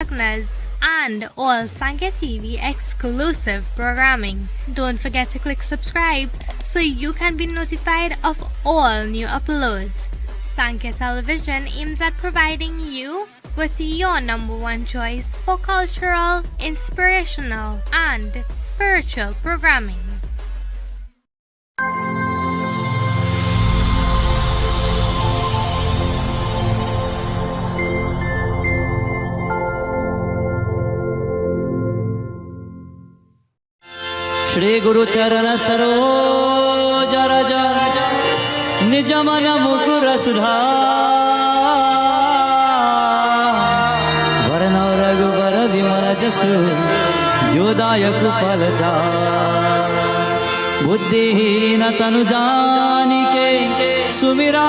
partners, and all Sankhya TV exclusive programming. Don't forget to click subscribe so you can be notified of all new uploads. Sankhya Television aims at providing you with your number one choice for cultural, inspirational, and spiritual programming. Shri गुरु चरण सरोज रज निज मन मुकुर सुधार वरनौ रघुबर विमल जसु जोदायक फल बुद्धिहीन तनु जानिके सुमिरा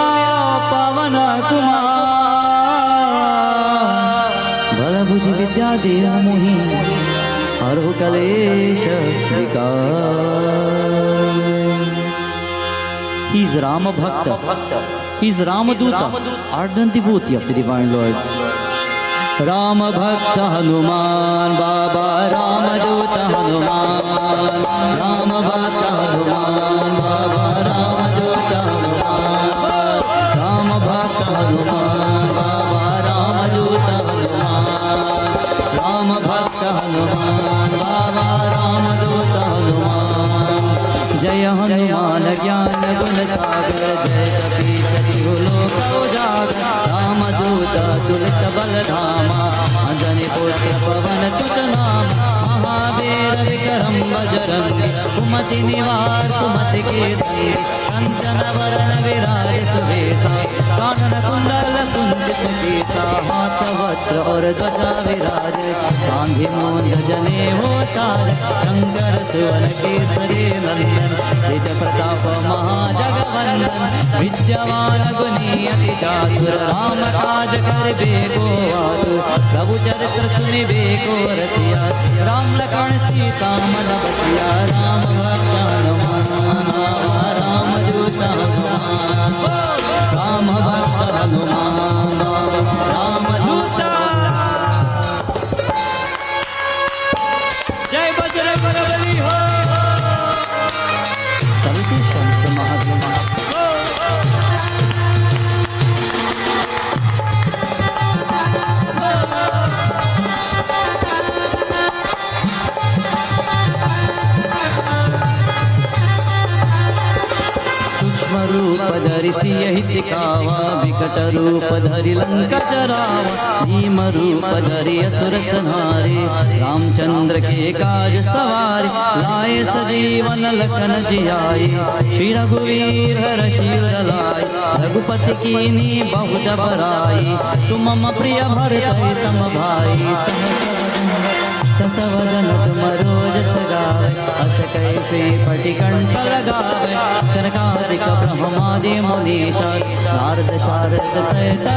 पवन कुमार बल बुद्धि विद्या देव मोहि हरहु कलेश He is Rama Bhakta. He is Ramaduta, ardent devotee of the Divine Lord. Rama Bhakta Hanuman Baba, Ramaduta Hanuman, Rama Bhakta Hanuman Baba, Ramaduta Hanuman, Rama Bhakta Hanuman Baba, Ramaduta Hanuman, Rama Bhakta Hanuman Baba, Ramaduta Hanuman. जय हनुमान ज्ञान गुण सागर जय कपीस तिहु लोक उजागर रामदूत तुलस बलधामा अंजनी पुत्र पवन सुत नाम महावीर विक्रम बजरंगी कुमति निवार सुमति के संगी कंचन वरण विराज सुबेसा कानन कुंडल कुंचित केसा हाथ वज्र और ध्वजा विराज गांधी मोंध जनेऊ साज शंकर सुवन केसरी नंदन तेज प्रताप महाजगवंदन विद्यावान गुणी अति चातुर राम काज करबे को आतुर प्रभु चरित्र सुनिबे को रसिया राम लखन सीता मन बसिया राम भक्त हनुमान राम दूत हनुमान राम भक्त हनुमान राम दूत जय बजरंग बली हो सविति शंस महादेव सूक्ष्म रूप धरि सियहि दिखावा विकट रूप धरि लंका जरावा भीम रूप धरि असुर संहारे रामचंद्र के काज सवारे लाए सजीवन लखन जियाए श्री रघुवीर हर शिवर लाए रघुपति कीनी बहुत बड़ाई तुम मम प्रिय भरत सम भाई ससवदन तुम रोज सगावे अस कैसे पटिकंठ लगावे कनकादिक ब्रह्मादि मुनीषा नारद शारद सहित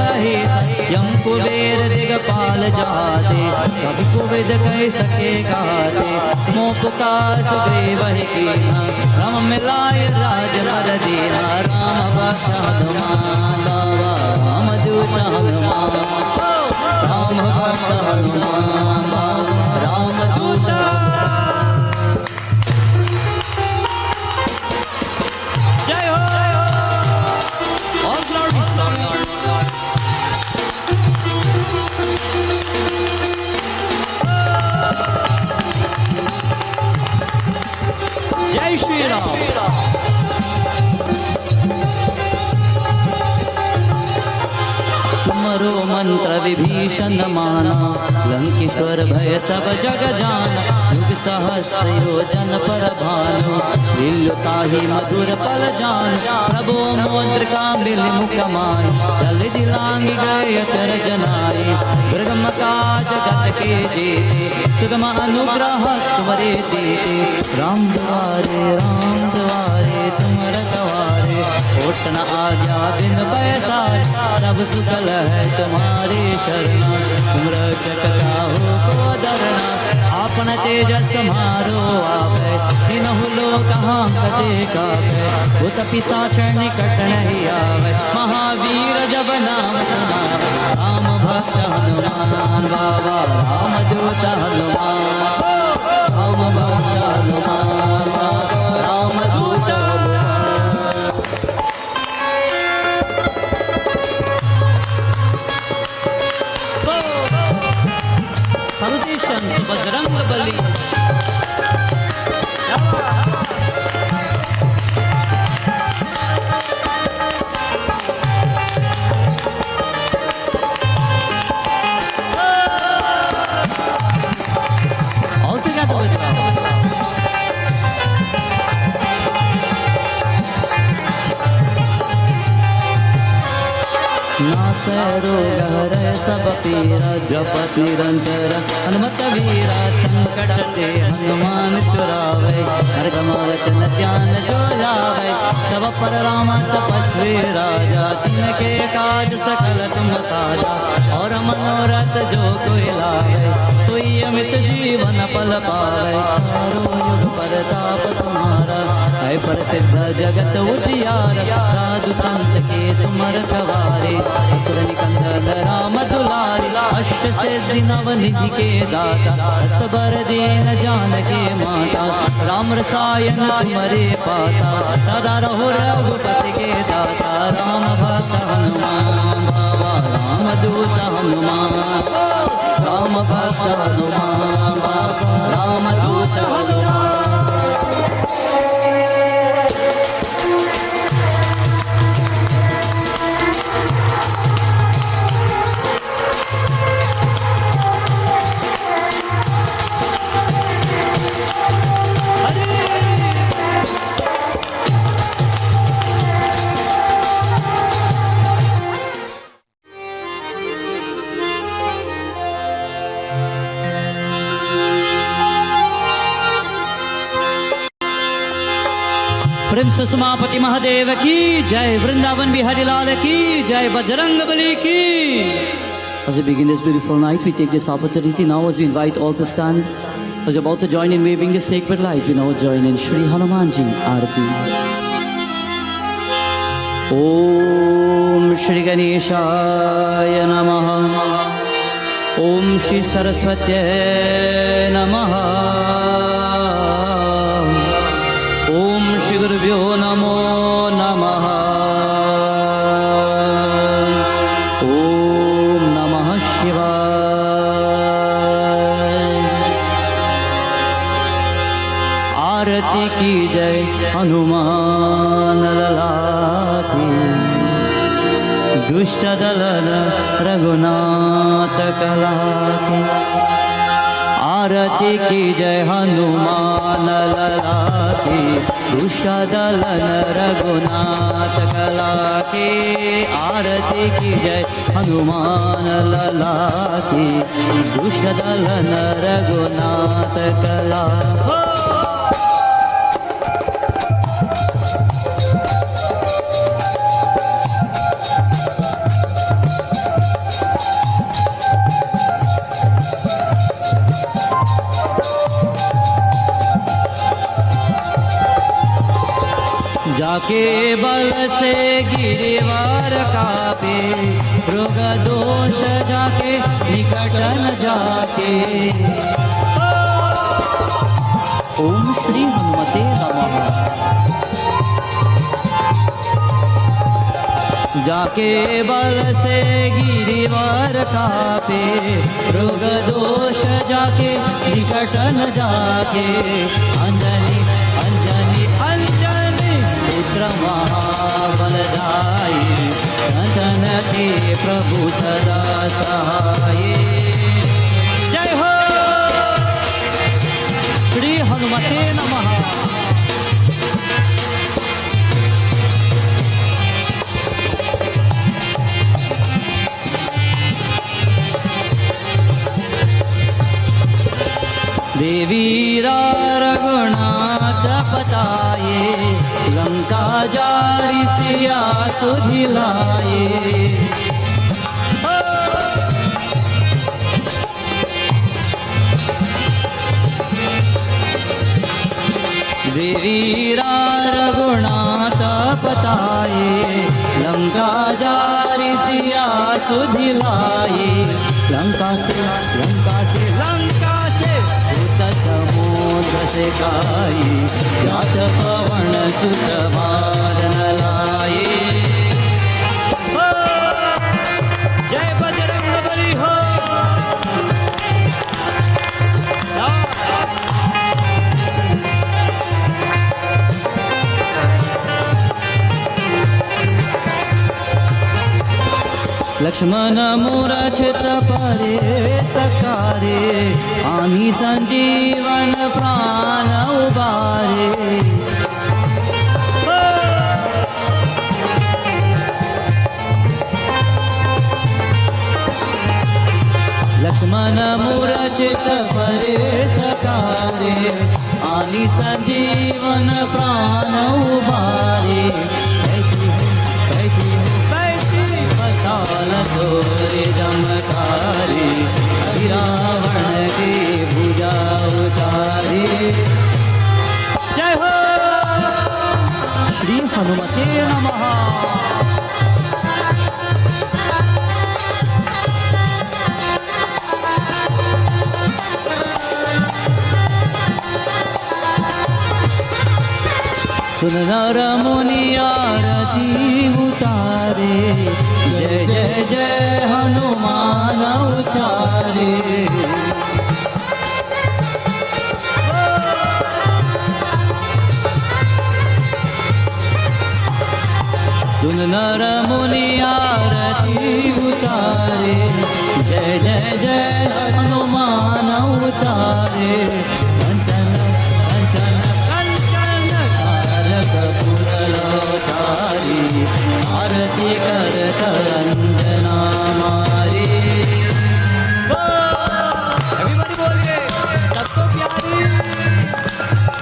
यम कुबेर दिगपाल जाते कभी कुविद कह सके गाते मोह पुकार सुग्रीव ही कीन्हा राम मिलाए राज पद दीन्हा राम भक्त हनुमान बाबा राम दूत हनुमान राम भक्त हनुमान बाबा राम दूत जय हो all glory जय श्री राम तुमरो मंत्र विभीषण माना लंकेश्वर भय सब जग जाना युग सहस्र योजन पर भानु दिल्लुताहि मधुर पल जान प्रभु मोद्रिका मिल मुख मान चल दिलांग गए अचर जनाई दुर्गम काज जगत के जेते सुगम अनुग्रह तुम्हारे देते राम दुआरे तुम रखवारे ओटन आज्ञा बिन पैसारे सब सुकल है तुम्हारे शरण तुम रक्षक हो को डरना आप आपण तेजस मारो आवे तीनहु लोक हांक देखावे भूत पिशाच निकट नहीं आवे महावीर जब नाम सुनावे राम भक्त हनुमान बाबा राम दूत हनुमान राम भक्त हनुमान राम दूत Salutations to Bajrang Bali. All together with you. नासै रोग हरै सब पीरा जपत निरंतर हनुमत वीरा संकट ते हनुमान छुड़ावै हरदम वचन ध्यान जो लावै सब पर राम तपस्वी राजा तिनके काज सकल तुम साजा और मनोरथ जो कोई लावै सोई अमित जीवन पल पावै चारों युग परताप तुम्हारा है प्रसिद्ध जगत उजियार साधु संत के तुम रखवारे असुर निकंदन राम दुलारी अष्ट सिद्धि नव निधि के दाता असबर दीन जानकी माता राम रसायन तुम्हारे पासा सदा रहो रघुपति के दाता राम भक्त हनुमान बाबा राम दूत हनुमान राम भक्त हनुमान बाबा राम दूत हनुमान प्रेम से समापति महादेव की जय वृंदावन बिहारी लाल की जय बजरंग बली की As we begin this beautiful night, we take this opportunity now as we invite all to stand. As you're about to join in waving the sacred light, we now join in Shri Hanumanji Aarati. Om Shri Ganeshaya Namaha Om Shri Saraswatye Namaha Om Shri Gurubhyo Namo Namaha Om Namah Shivaya Aarati ki jai Hanuman Lala ki Dushta Dalana Raghunatha Kala ki आरती की जय हनुमान लला की दुष्ट दलन रघुनाथ कला की आरती की जय हनुमान लला की दुष्ट दलन रघुनाथ कला जाके बल से गिरिवार कापे रोग दोष जाके निकट न जाके ओम श्री हनुमते नमः जाके बल से गिरिवार कापे रोग दोष जाके निकट न जाके अंजनी अंजनी अंजनी पुत्र महाबलदाई नंदन के प्रभु सदा सहाय जय हो श्री हनुमते नमः देवीरा रघुनाथ पताये लंका जारी सिया सुधिलाये वीरा रघुनाथ पताये लंका जारी सिया सुधिलाये लंका से भूत समुद्र से गाये जात पवन सुत बार न लाये। जय बजरंग बली हो। लक्ष्मण मूरछित परे सकारे आनी संजीवन प्राण उबारे लक्ष्मण मूरछित परे सकारे आनी संजीवन प्राण उबारे तोरे जमकारी रावण के भुजा उतारी। जय हो श्री हनुमते नमः। सुन नर मुनि आरती उतारे जय जय जय हनुमान उचारे। सुन नर मुनि आरती उतारे जय जय जय हनुमान उचारे। कंचन कंचन कपूरलोचारी आरती करत अंजना मारी। Everybody बोलिए सबको प्यारी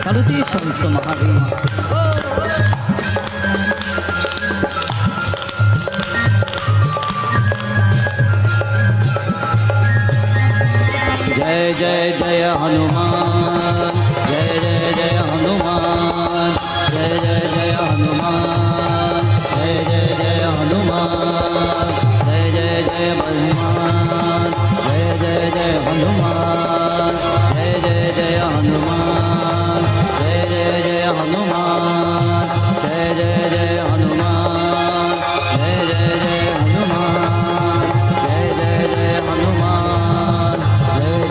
Salutations to Mahavir। जय जय जय हनुमान जय जय जय हनुमान जय जय जय हनुमान जय जय जय हनुमान जय जय जय हनुमान जय जय जय हनुमान जय जय जय हनुमान जय जय जय हनुमान जय जय जय हनुमान जय जय जय हनुमान जय जय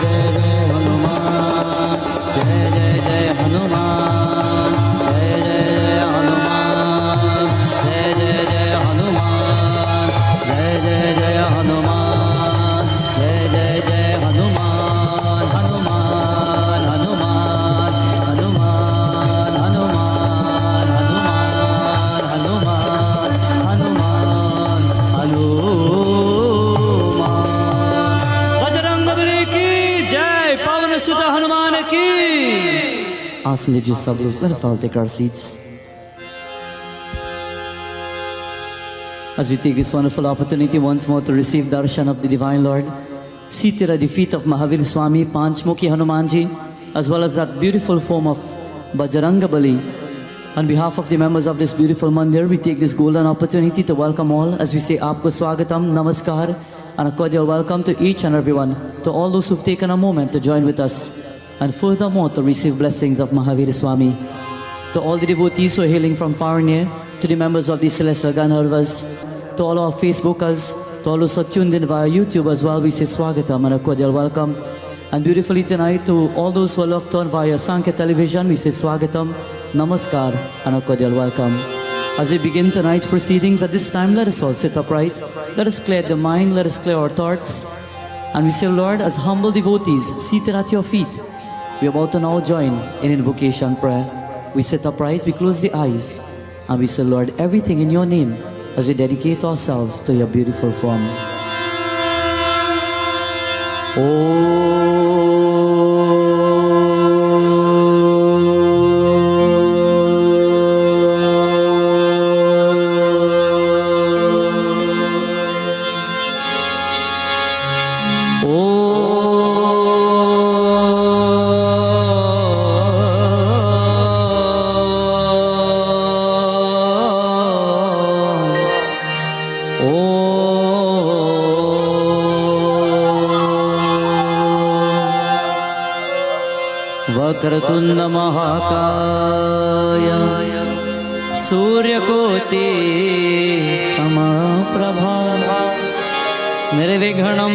जय हनुमान जय जय जय हनुमान जय जय जय हनुमान जय जय जय हनुमान जय जय जय हनुमान जय जय जय हनुमान जय जय जय हनुमान। हनुमान हनुमान हनुमान हनुमान हनुमान हनुमान हनुमान। बजरंग बली की जय। पवन सुत हनुमान की। आसन लीजिए सब लोग। Let us all take our seats. As we take this wonderful opportunity once more to receive darshan of the Divine Lord, seated at the feet of Mahavir Swami, Panchmukhi Hanumanji, as well as that beautiful form of Bajranga Bali. On behalf of the members of this beautiful mandir, we take this golden opportunity to welcome all as we say Aapko Swagatam, Namaskar, and a cordial welcome to each and everyone, to all those who've taken a moment to join with us, and furthermore to receive blessings of Mahavir Swami. To all the devotees who are hailing from far and near, to the members of the Celestial Gandharvas, to all our Facebookers, to all those who are tuned in via YouTube as well, we say Swagatam and a cordial welcome. And beautifully tonight, to all those who are locked on via Sankhya television, we say Swagatam, Namaskar and a cordial welcome. As we begin tonight's proceedings, at this time, let us all sit upright. Let us clear the mind, let us clear our thoughts. And we say, Lord, as humble devotees seated at your feet, we are about to now join in invocation prayer. We sit upright, we close the eyes, and we say, Lord, everything in your name, as we dedicate ourselves to your beautiful form. Oh. Vakratunda महाकाय सूर्यकोटि समप्रभा निर्विघ्नं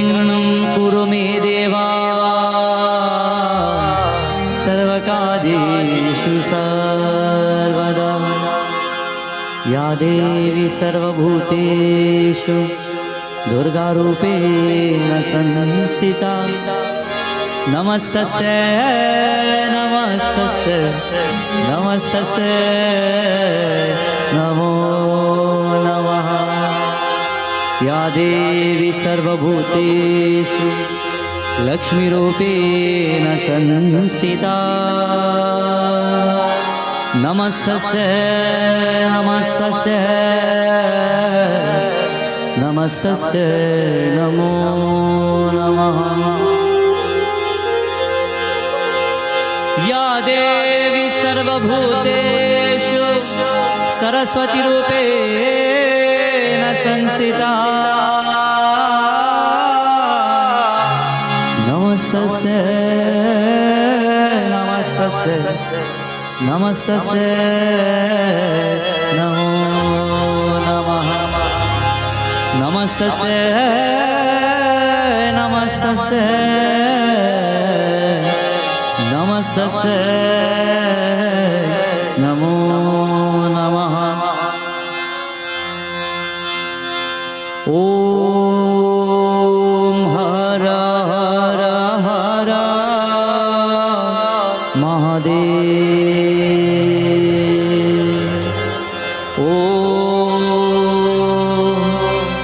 कुरु मे देवा सर्वकार्येषु सर्वदा या देवी सर्वभूतेषु दुर्गारूपेण संस्थिता नमस्तस्यै नमस्तस्यै नमस्तस्यै नमो नमः या देवी सर्वभूतेषु लक्ष्मीरूपेण संस्थिता नमस्तस्यै नमस्तस्यै नमस्तस्यै नमो नमः या देवी सर्वभूतेषु सरस्वती रूपेण संस्थिता नमस्तस्यै नमस्तस्यै नमस्तस्यै नमो नमः नमस्तस्यै नमस्तस्यै नमस्तस्यै नमो नमः ॐ हर हर हर महादेव ॐ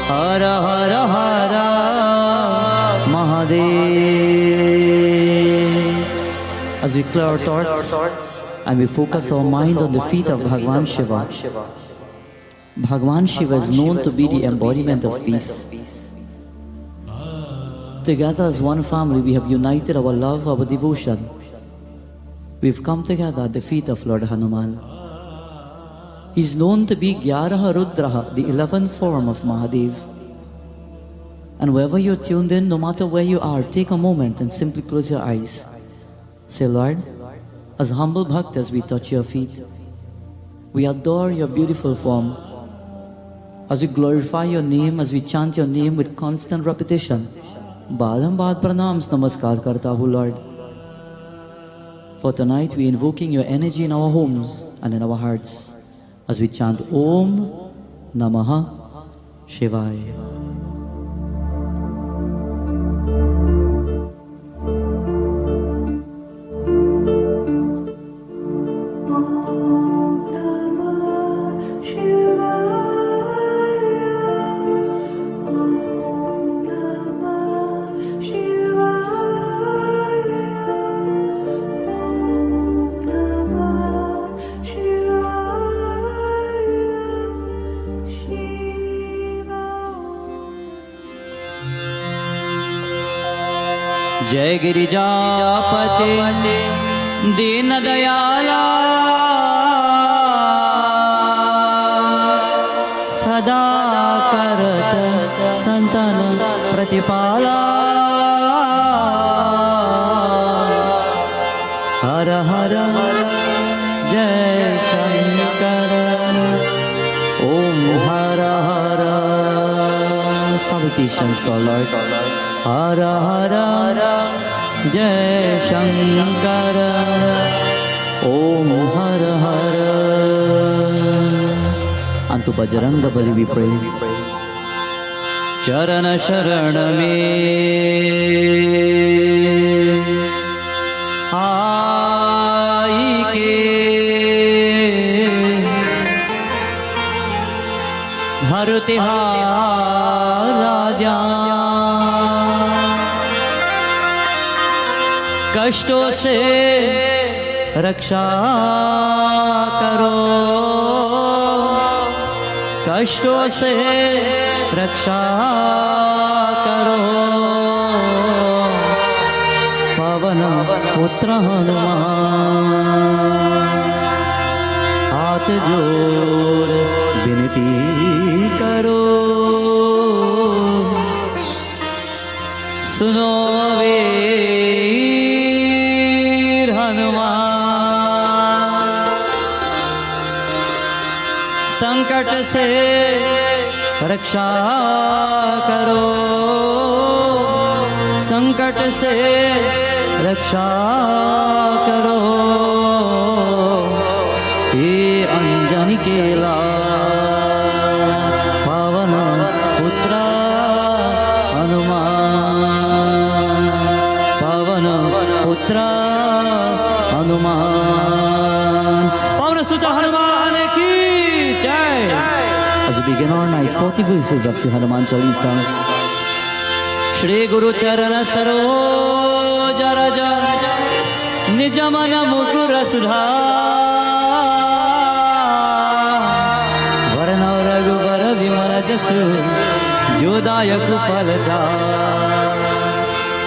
हर हर हर Mahadev. As we clear our thoughts and we focus our mind on the feet of Bhagwan Shiva, Bhagwan Shiva is known to be the embodiment of peace. Together as one family, we have united our love, our devotion. We've come together at the feet of Lord Hanuman. He's known to be Gyaraha Rudraha, the 11th form of Mahadev. And wherever you're tuned in, no matter where you are, take a moment and simply close your eyes. Say, Lord, as humble bhaktas we touch your feet. We adore your beautiful form. As we glorify your name, as we chant your name with constant repetition, Badambad pranams namaskar karta hu, Lord. For tonight we invoking your energy in our homes and in our hearts as we chant Om Namaha Shivaya. जय गिरिजापते दीन दयाला सदा करत संतन प्रतिपाला हर हर जय शंकर ओम हर हर Salutations, O Lord. Hara Hara Jai Shankara Om Hara Hara. Unto Bajranga Bali we pray. Charana Sharana me Aike Bharati Haradya कष्टों से रक्षा करो कष्टों से रक्षा करो पवन पुत्र हनुमान हाथ जोड़ विनती करो सुनो वीर हनुमान संकट से रक्षा करो, संकट से रक्षा करो। ये अंजनी केला पावन पुत्र हनुमान, पावन पुत्र हनुमान, पवन सुत हनुमान की जय। As we begin our night, 40 verses of Shri Hanuman Chalisa. Shri Guru Charana Saroj Raja Nijamana Mukura Sudha Varana Raghuvara Vimala Jasu Jodaya Kupalaja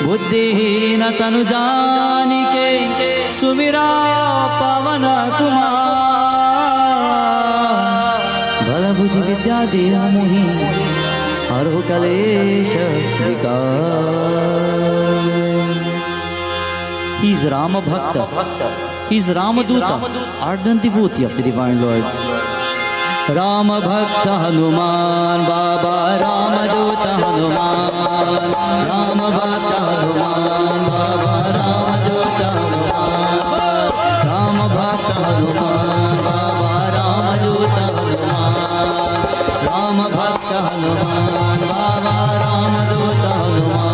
Buddhihina Tanu Janike Sumira Pavana Kumar Balabuddhi Vidya Deha Mohi Haro Kalesha Shrikar. He is Rama Bhakta, he is Ramaduta, ardent devotee of the Divine Lord. Rama Bhakta Hanuman Baba, Ramaduta Hanuman, Rama Bhakta Hanuman Baba, Ramaduta Hanuman, Rama Bhakta Hanuman Baba, Ramaduta Hanuman, Rama Bhakta Hanuman Baba, Ramaduta Hanuman.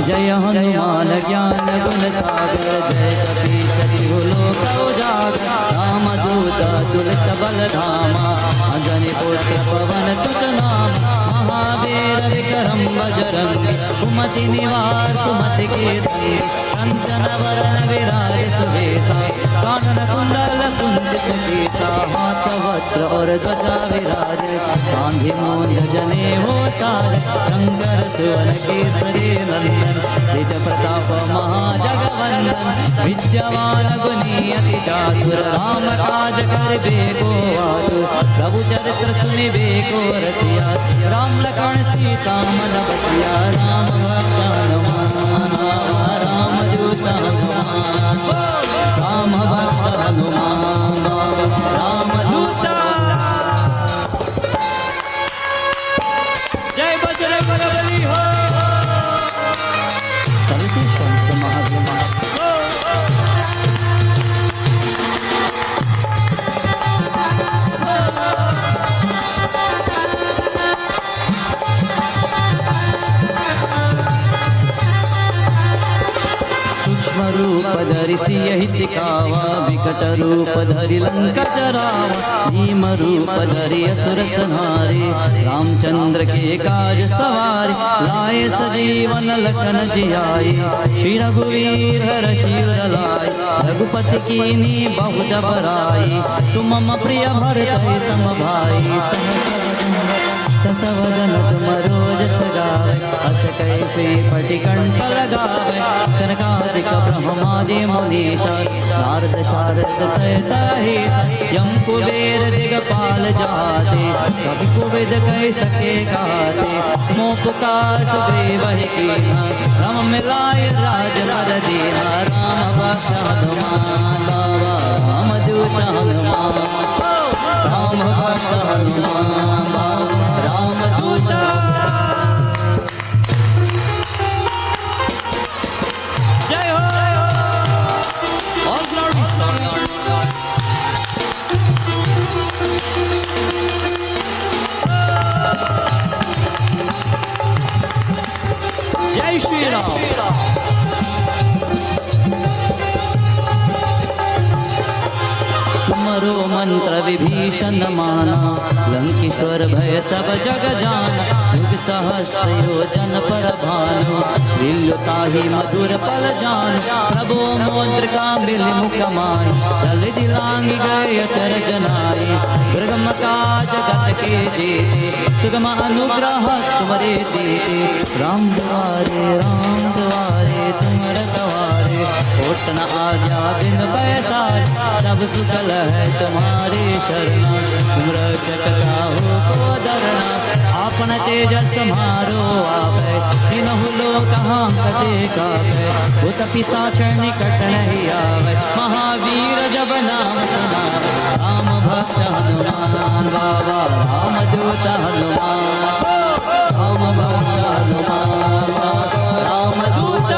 Jai Hanuman Gyan Gun Sagar, Jai Kapi Sati Loka Ujagar, Ramaduta Tulsa Baladhama, Anjani Putra Pavan Sutanam, Mahavira Vikaram Bajrangi, Kumati Nivar Sumati Kesari, Kancana Varana Viraj Suvesa, Kanana Kundala Pundit Sita, Mata Vatra Aur Dvaja Viraj, Gandhi Mond Jane Ho Sar, Shankar Suvan Kesari Nandan, Vijay Pratapa Mahajagavandan, Vidyavana Guni Ati Chatur, Rama Kaj Karbe Ko Atur, Prabhu Charitra Suni Beko Rasiya, Ram Lakshman Sita Man Basiya, Ram Bhakta Hanuman, Ram Duta Hanuman, Ram Bhakta Hanuman, Ram Duta. Jai Bajrang Bali Ho. Sarvati Shamsa Mahadeva. रूप धरि सियहि दिखावा, विकट रूप धरि लंका जरावा, भीम रूप धरि असुर संहारे, रामचंद्र के काज सवारे, लाए सजीवन लखन जियाए, श्री रघुवीर हर्षि उर लाए, रघुपति कीन्ही बहुत बड़ाई, तुम मम प्रिय भरत सम भाई, ससवदन तुम रोजस गावे, अस कैसे पटिकंठ लगावे, कनकादिक ब्रह्मादि मुनीषा, नारद शारद सहित अहिसा, यम कुबेर दिगपाल जाते, कवि कोविद कह सके गाते, मोह पुकार सुग्रीव ही कीन्हा, राम मिलाए राज पद दीन्हा, राम भक्त हनुमान बाबा, राम दूत हनुमान, राम भक्त हनुमान बाबा, राम दूत. Jai Ho! All glory song. Jai Shri Ram. तुमरो मंत्र विभीषण माना, लंकेश्वर भय सब जग जाना, युग सहस्र योजन पर भानु, दिल ताहि मधुर पल जान, प्रभु मुद्रिका बिल मुख माय, चल दिलांग गए चर जनाई, दुर्गम काज जगत के जेते, सुगम अनुग्रह तुम्हारे देते, राम दुआरे तुम रखवारे, कोट न आज्ञा बिन पैसारे, सब सुखल है तुम्हारी शरणा, तुम रक्षक काहू को डरना, आपन तेजस मारो आवे, तीनहु लोक कते कावे, भूत पिशाच निकट नहीं आवे, महावीर जब नाम सुनावे, राम भक्त हनुमान बाबा राम दूत हनुमान, राम भक्त हनुमान बाबा राम दूत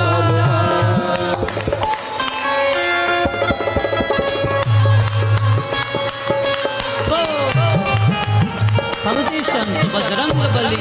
समुदेशन सुबजरंग बली।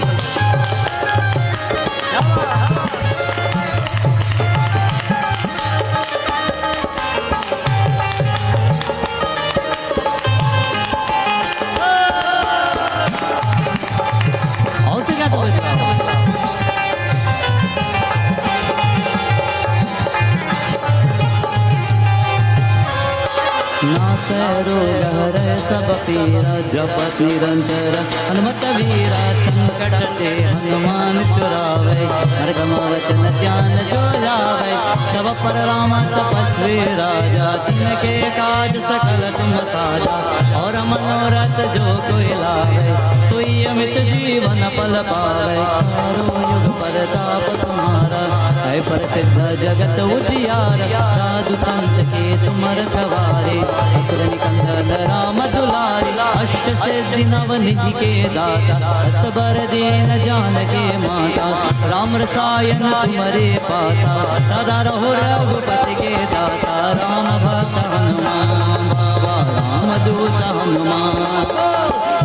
रोग हरै सब पीरा, जपत निरंतर हनुमत वीरा, संकट ते हनुमान छुड़ावे, हर गमवचन ध्यान जो लावे, सब पर राम तपस्वी राजा, तिनके काज सकल तुम साजा, और मनोरथ जो कोई लावे, सोई अमित जीवन फल पावे, चारों युग परताप तुम्हारा, है प्रसिद्ध जगत उजियार, साधु संत के तुम रखवारे, असुर निकंदन राम दुलारी, अष्ट सिद्धि नव निधि के दाता, असबर दीन जानकी माता, राम रसायन तुम्हारे पासा, सदा रहो रघुपति के दाता, राम भक्त हनुमान बाबा राम दूत हनुमान,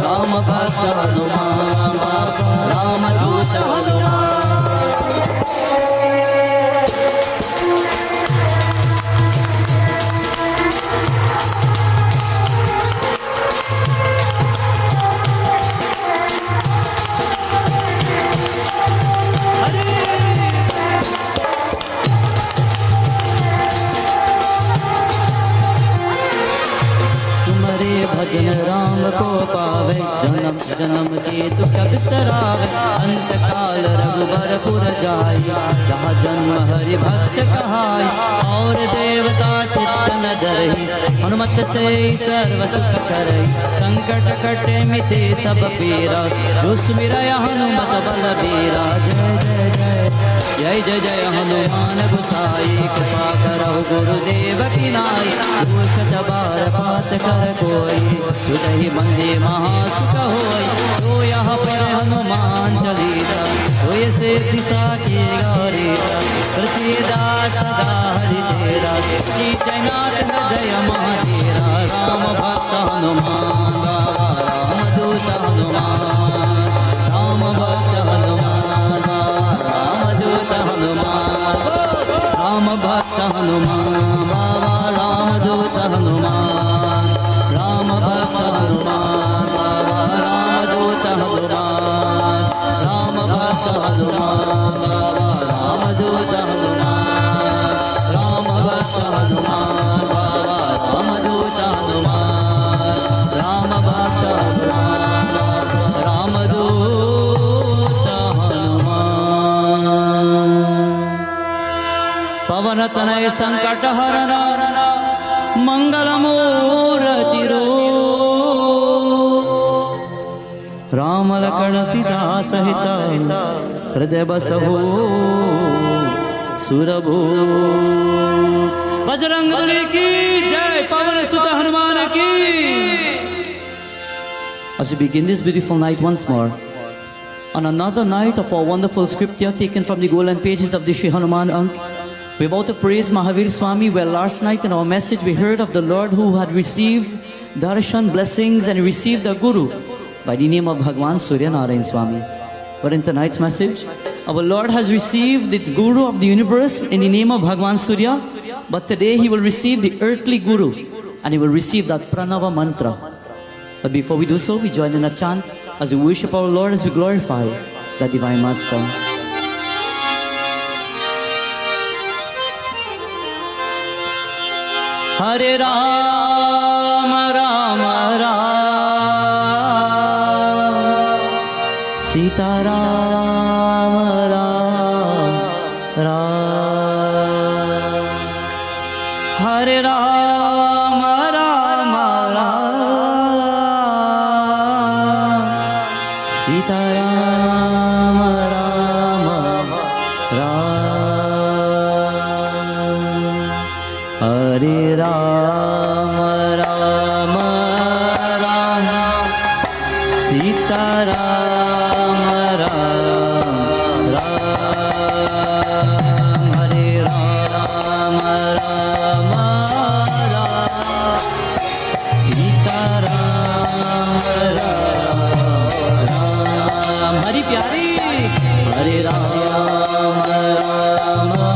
राम भक्त हनुमान बाबा राम दूत हनुमान। भजन राम को पावे, जन्म जन्म के दुख बिसरावे, अंत काल रघुबरपुर जाई, जहाँ जन्म हरि भक्त कहाई, और देवता चित्तन धरहि, हनुमत से सर्व सुख करई, संकट कटे मिटे सब पीरा, जो सुमिरय हनुमत बलबीरा, जय जय जय जय हनुमान गोसाई, कृपा करहु गुरुदेव की नाई, दुख सवार पात कर कोई, हृदय बंदे महासुख होई, तो यहाँ पर हनुमान चालीसा, सोए से दिशा की गौरीसा, प्रसीदा सदा हरि तेरा, की जयनाथ हृदय महाधीरा, राम भक्त हनुमान बाबा राम दूत हनुमान, राम भक्त हनुमान बाबा राम दूत हनुमान, राम भक्त हनुमान बाबा राम दूत हनुमान, राम भक्त हनुमान बाबा राम दूत हनुमान, राम भक्त हनुमान बाबा राम दूत हनुमान, राम भक्त हनुमान बाबा राम दूत हनुमान, राम भक्त हनुमान बाबा राम दूत हनुमान। पवन तनय संकट हरना, मंगल मूर्ति राम लखन सीता सहित, हृदय बसहु सुरभु। बजरंग बली की जय, पवन सुत हनुमान की। As we begin this beautiful night once more, on another night of our wonderful scripture taken from the golden pages of the Sri Hanuman Ank, we're about to praise Mahavir Swami, where last night in our message we heard of the Lord who had received darshan, blessings, and received the Guru by the name of Bhagwan Surya Narayan Swami. But in tonight's message, our Lord has received the Guru of the universe in the name of Bhagwan Surya, but today he will receive the earthly Guru, and he will receive that Pranava mantra. But before we do so, we join in a chant as we worship our Lord, as we glorify the Divine Master. Hare Rama Rama Rama Sita Rama Rama Rama Hare Rama Rama Rama Sita Rama Rama Rama Hare Rama Rama Rama Sita Rama Rama Rama Hare Rama Rama Rama Sita Rama Rama Hari Pyari Hare Rama Rama Rama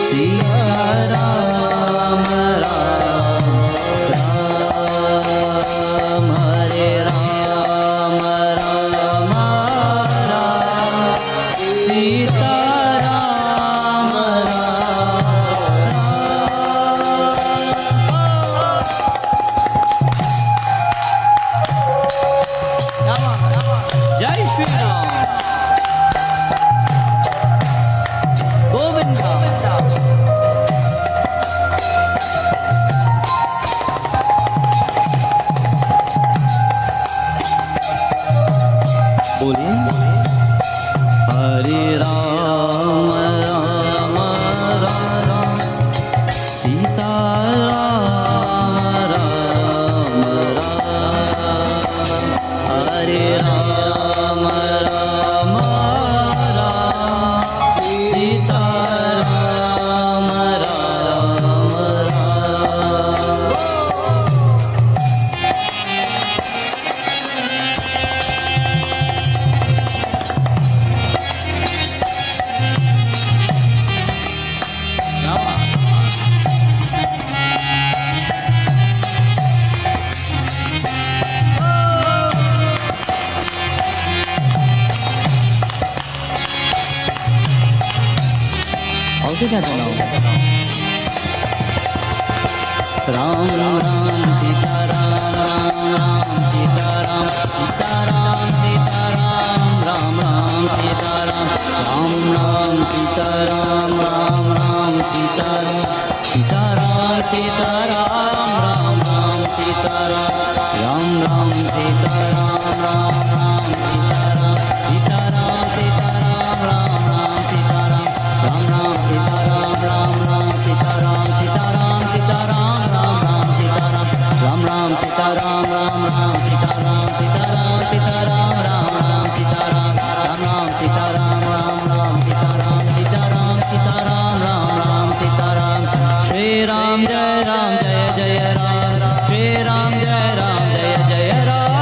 Sita Rama Rama Hare Rama Rama Rama Sita Rama Jai Shri Ram Govinda बोलिए हरे राम राम राम सीता राम राम राम हरे Ram Ram Ram Sita Ram Ram Ram All together now. Ram Ram Sita Ram Ram Ram Sita Ram Sita Ram Sita Ram Ram Ram Sita Ram Ram Ram Sita Ram Ram Ram Sita Ram Sita Ram Sita Ram Ram Ram Sita Ram Ram Ram Sita Ram Ram Ram Sita Ram Sita Ram Sita Ram Ram Ram Sita Ram Ram Ram Sita Ram Ram Ram Sita Ram Sita Ram Sita Ram Ram Ram Sita Ram Ram Ram Sita Ram Ram Ram Sita Ram Sita Ram Sita Ram Ram Ram Sita Ram Ram Ram Sita Ram Ram Ram Sita Ram Sita Ram Sita Ram Ram Ram Sita Ram Shri Ram Jai Ram Jai Jai Ram Shri Ram Jai Ram Jai Jai Ram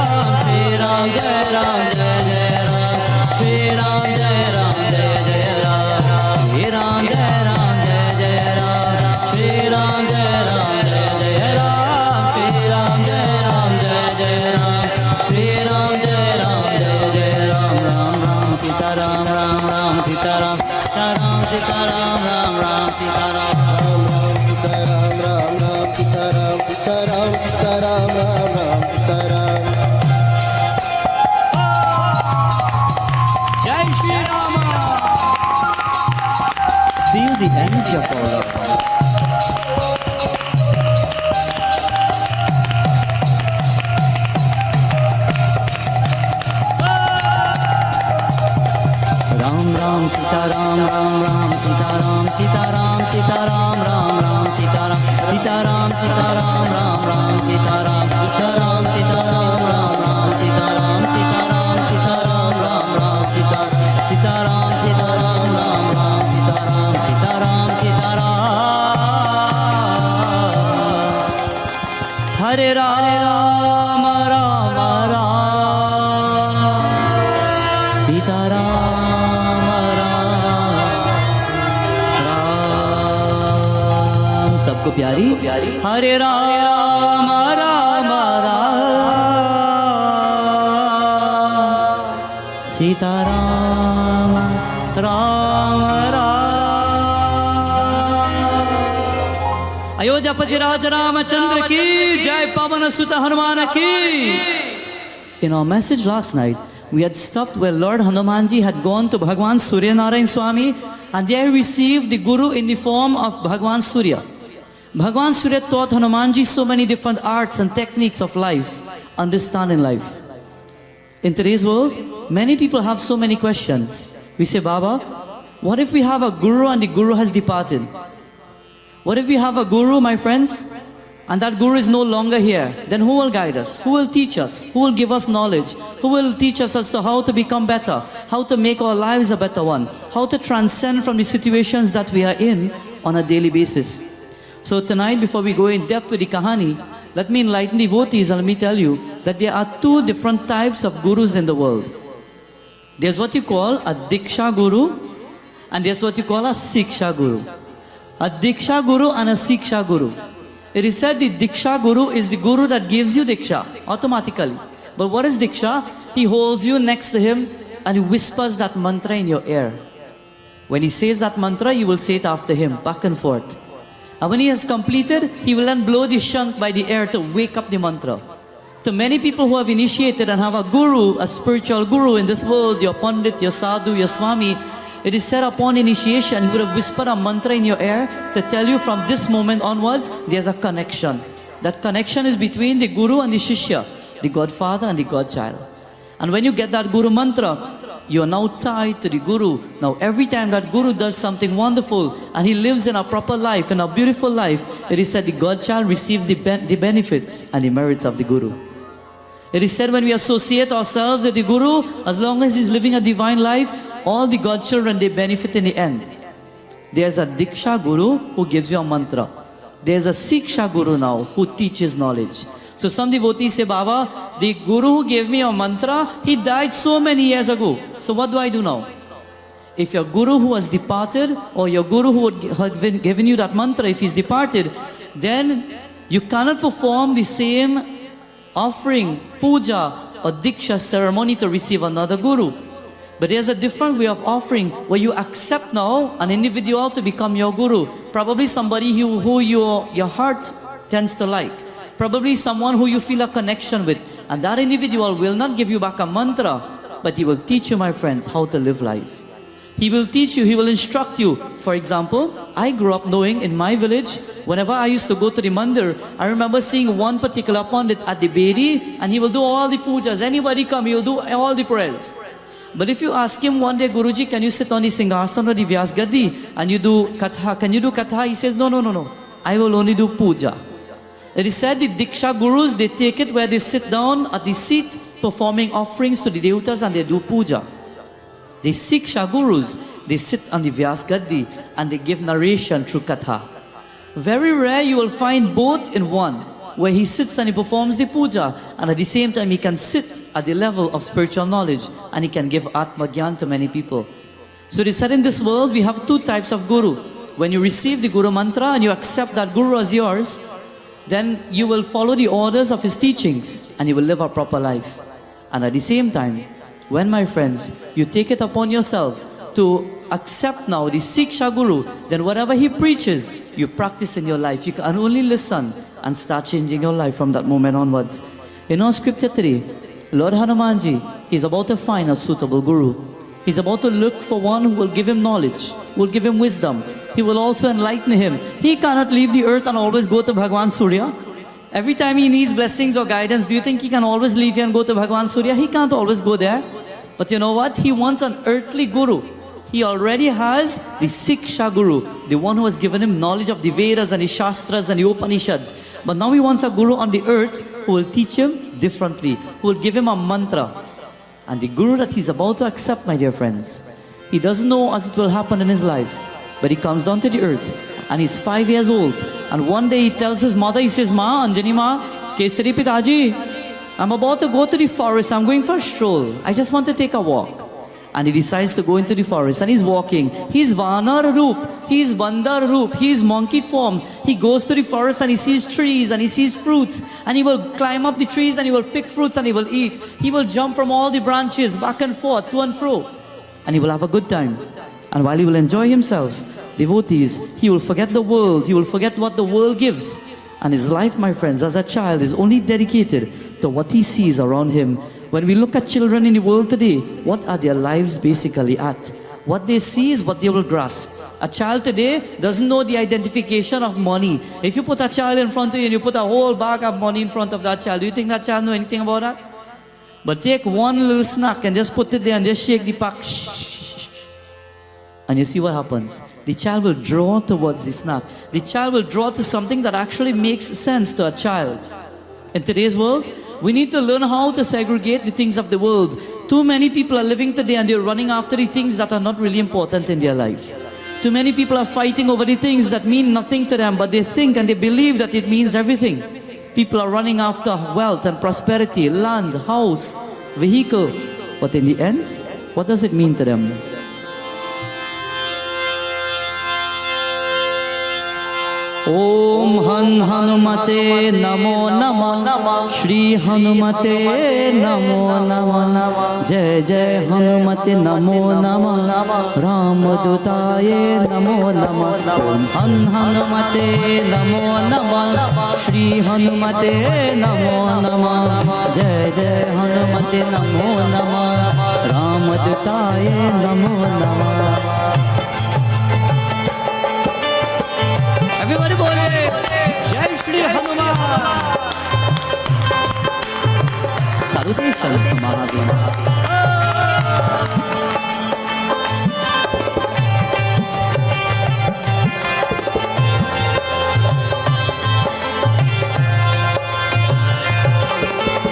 Shri Ram Jai Ram Jai Jai Ram Shri Ram Jai Ram Jai Jai Ram Shri Ram Jai Ram Jai Jai Ram Shri Ram Jai Ram Jai Jai Ram Shri Ram Jai Ram Jai Jai Ram Shri Ram Jai Ram Jai Jai Ram Ram Ram Sita Ram Ram Ram Sita Ram Sita Ram Sita Ram Ram Ram Sita Ram Sita Ram Ram Ram Sita Ram Sita Ram Sita Ram Ram Ram Sita Ram Jai Shri Rama. Feel the energy of our love. Ram Ram Sita Ram Ram Ram Sita Ram Sita Ram Sita Ram Ram Ram Sita Ram Sita Ram Sita Ram Ram Ram Sita Ram Sita Ram Sita Ram Ram Ram Sita Ram Sita Ram Sita Ram Ram Ram Sita Sita Ram Sita Ram Ram Ram Sita Ram Sita Ram Sita Ram Hare Rama Rama Rama Sita Rama Ram सबको प्यारी हरे राम राम राम सीता राम राम राम अयोध्यापति राज रामचंद्र की जय पवन सुत हनुमान की. In our message last night, we had stopped where Lord Hanumanji had gone to Bhagwan Surya Narayan Swami and there he received the Guru in the form of Bhagwan Surya. Bhagwan Surya taught Hanumanji so many different arts and techniques of life, understanding life. In today's world, many people have so many questions. We say, Baba, what if we have a Guru and the Guru has departed? What if we have a Guru, my friends, and that Guru is no longer here? Then who will guide us? Who will teach us? Who will give us knowledge? Who will teach us as to how to become better? How to make our lives a better one? How to transcend from the situations that we are in on a daily basis? So tonight, before we go in depth with the Kahani, let me enlighten devotees and let me tell you that there are two different types of Gurus in the world. There's what you call a Diksha Guru, and there's what you call a Siksha Guru. A Diksha Guru and a Siksha Guru. It is said the Diksha Guru is the Guru that gives you Diksha automatically. But what is Diksha? He holds you next to him and he whispers that mantra in your ear. When he says that mantra, you will say it after him, back and forth. And when he has completed, he will then blow the shank by the air to wake up the mantra. To many people who have initiated and have a guru, a spiritual guru in this world, your Pundit, your Sadhu, your Swami, it is said upon initiation, he would have whispered a mantra in your ear to tell you from this moment onwards, there's a connection. That connection is between the Guru and the Shishya, the Godfather and the Godchild. And when you get that Guru mantra, you are now tied to the Guru. Now every time that Guru does something wonderful and he lives in a proper life, in a beautiful life, it is said the Godchild receives the benefits and the merits of the Guru. It is said when we associate ourselves with the Guru, as long as he's living a divine life, all the godchildren, they benefit in the end. There's a Diksha Guru who gives you a mantra. There's a Siksha Guru now who teaches knowledge. So some devotees say, Baba, the Guru who gave me a mantra, he died so many years ago. So what do I do now? If your Guru who has departed, or your Guru who had given you that mantra, if he's departed, then you cannot perform the same offering, puja or Diksha ceremony to receive another Guru. But there's a different way of offering where you accept now an individual to become your Guru. Probably somebody who your heart tends to like. Probably someone who you feel a connection with. And that individual will not give you back a mantra, but he will teach you, my friends, how to live life. He will teach you, he will instruct you. For example, I grew up knowing in my village, whenever I used to go to the mandir, I remember seeing one particular Pundit at the Bedi, and he will do all the pujas. Anybody come, he will do all the prayers. But if you ask him one day, Guruji, can you sit on the Singhasan or the Vyas Gadi and you do Katha? Can you do Katha? He says, no. I will only do puja. It is said the Diksha Gurus, they take it where they sit down at the seat performing offerings to the devatas and they do puja. The Siksha Gurus, they sit on the Vyas Gadi and they give narration through Katha. Very rare you will find both in one, where he sits and he performs the puja, and at the same time he can sit at the level of spiritual knowledge and he can give Atma Gyan to many people. So they said in this world we have two types of Guru. When you receive the Guru mantra and you accept that Guru as yours, then you will follow the orders of his teachings and you will live a proper life. And at the same time, when, my friends, you take it upon yourself to accept now the Siksha Guru, then whatever he preaches, you practice in your life. You can only listen and start changing your life from that moment onwards. In our scripture today, Lord Hanumanji is about to find a suitable Guru. He's about to look for one who will give him knowledge, who will give him wisdom. He will also enlighten him. He cannot leave the earth and always go to Bhagwan Surya. Every time he needs blessings or guidance, do you think he can always leave here and go to Bhagwan Surya? He can't always go there. But you know what? He wants an earthly Guru. He already has the Siksha Guru, the one who has given him knowledge of the Vedas and the Shastras and the Upanishads. But now he wants a Guru on the earth who will teach him differently, who will give him a mantra. And the Guru that he's about to accept, my dear friends, he doesn't know as it will happen in his life. But he comes down to the earth and he's 5 years old. And one day he tells his mother, he says, Ma, Anjani Ma, Kesari Pitaji, I'm about to go to the forest. I'm going for a stroll. I just want to take a walk. And he decides to go into the forest and he's walking. He's Vanar Roop, he's Bandar Roop, he's monkey form. He goes to the forest and he sees trees and he sees fruits. And he will climb up the trees and he will pick fruits and he will eat. He will jump from all the branches back and forth, to and fro. And he will have a good time. And while he will enjoy himself, devotees, he will forget the world. He will forget what the world gives. And his life, my friends, as a child is only dedicated to what he sees around him. When we look at children in the world today, what are their lives basically at? What they see is what they will grasp. A child today doesn't know the identification of money. If you put a child in front of you and you put a whole bag of money in front of that child, do you think that child know anything about that? But take one little snack and just put it there and just shake the pack. And you see what happens. The child will draw towards the snack. The child will draw to something that actually makes sense to a child. In today's world, we need to learn how to segregate the things of the world. Too many people are living today and they're running after the things that are not really important in their life. Too many people are fighting over the things that mean nothing to them, but they think and they believe that it means everything. People are running after wealth and prosperity, land, house, vehicle. But in the end, what does it mean to them? Om Han Hanumate Namo Namo Shri Hanumate Namo Namo Jai Jai Hanumate Namo Namo Ramadutaye Namo Namo Om Han Hanumate Namo Namo Shri Hanumate Namo Namo Jai Jai Hanumate Namo Namo Ramadutaye Namo Namo. Everybody bole Jai Shri Hanuman. Salutations to Mahavir.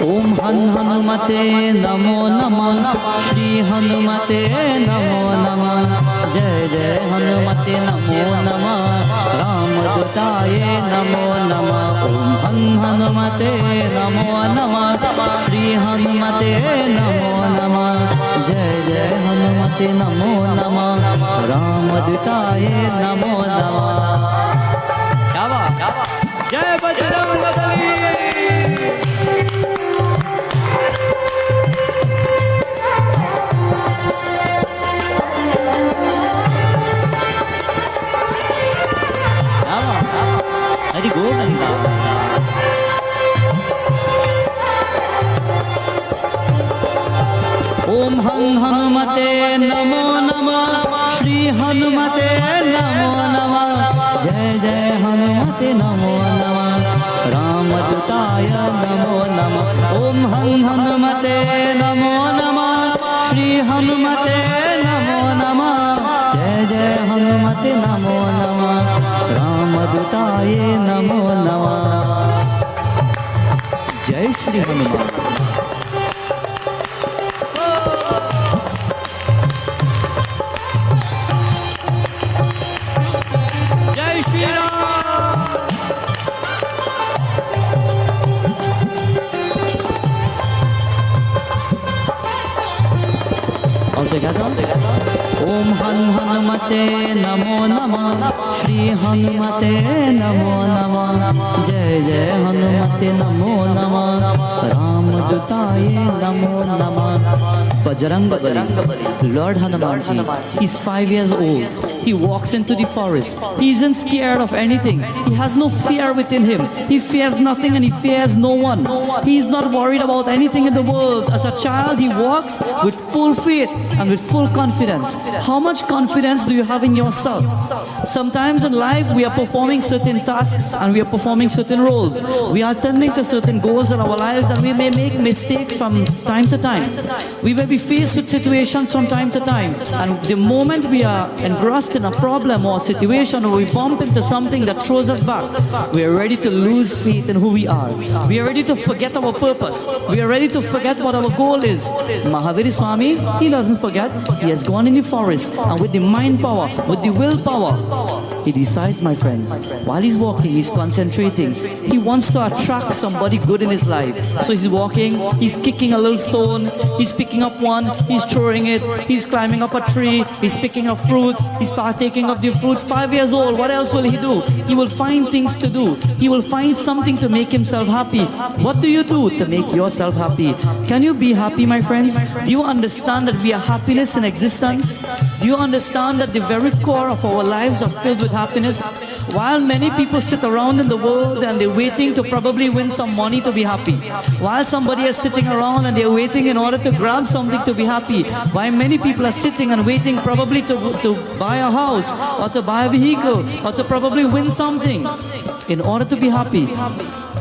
Om Han Hanumate Namo Namo Shri Hanumate Namo Namo Jai Jai Hanumate Namo Namo Ramadutaye Namo Namo Om Han Hanumate Namo Namo Shri Hanumate Namo Namo Jai Jai Hanumate Namo Namo Ramadutaye Namo Namo. Jai Bajrang Om Han Hanumate Namo Namo Shri Hanumate Namo Namo Jai Jai Hanumate Namo Namo Ramadutaya Namo Namo Om Han Hanumate Namo Namo Shri Hanumate Namo Namo Jai Jai Hanumate Namo Namo Ramadutaye Namo Namo. Jai Shri Hanuman. Om Han Hanumate Namo Namo Shri Hanumate Namo Namo Jai Jai Hanumate Namo Namo Ramadutaye Namo Namo. Bajrang Lord Hanumanji, he's 5 years old. He walks into the forest. He isn't scared of anything. He has no fear within him. He fears nothing and he fears no one. He is not worried about anything in the world. As a child, he walks with full faith and with full confidence. How much confidence do you have in yourself? Sometimes in life, we are performing certain tasks and we are performing certain roles. We are attending to certain goals in our lives and we may make mistakes from time to time. We may be faced with situations from time to time, and the moment we are engrossed in a problem or a situation, or we bump into something that throws us back, we are ready to lose faith in who we are. We are ready to forget our purpose. We are ready to forget what our goal is. Mahavir Swami, he doesn't forget. He has gone in the forest, and with the mind power, with the willpower, he decides, my friends, while he's walking, he's concentrating. He wants to attract somebody good in his life. So he's walking, he's kicking a little stone, he's picking up one, he's throwing it, he's climbing up a tree, he's picking up fruit, he's partaking of the fruit. 5 years old, what else will he do? He will find things to do. He will find something to make himself happy. What do you do to make yourself happy? Can you be happy, my friends? Do you understand that we are happiness in existence? Do you understand that the very core of our lives are filled with happiness? While many people sit around in the world and they're waiting to probably win some money to be happy. While somebody is sitting around and they're waiting in order to grab something to be happy. While many people are sitting and waiting probably to buy a house or to buy a vehicle or to probably win something in order to be happy.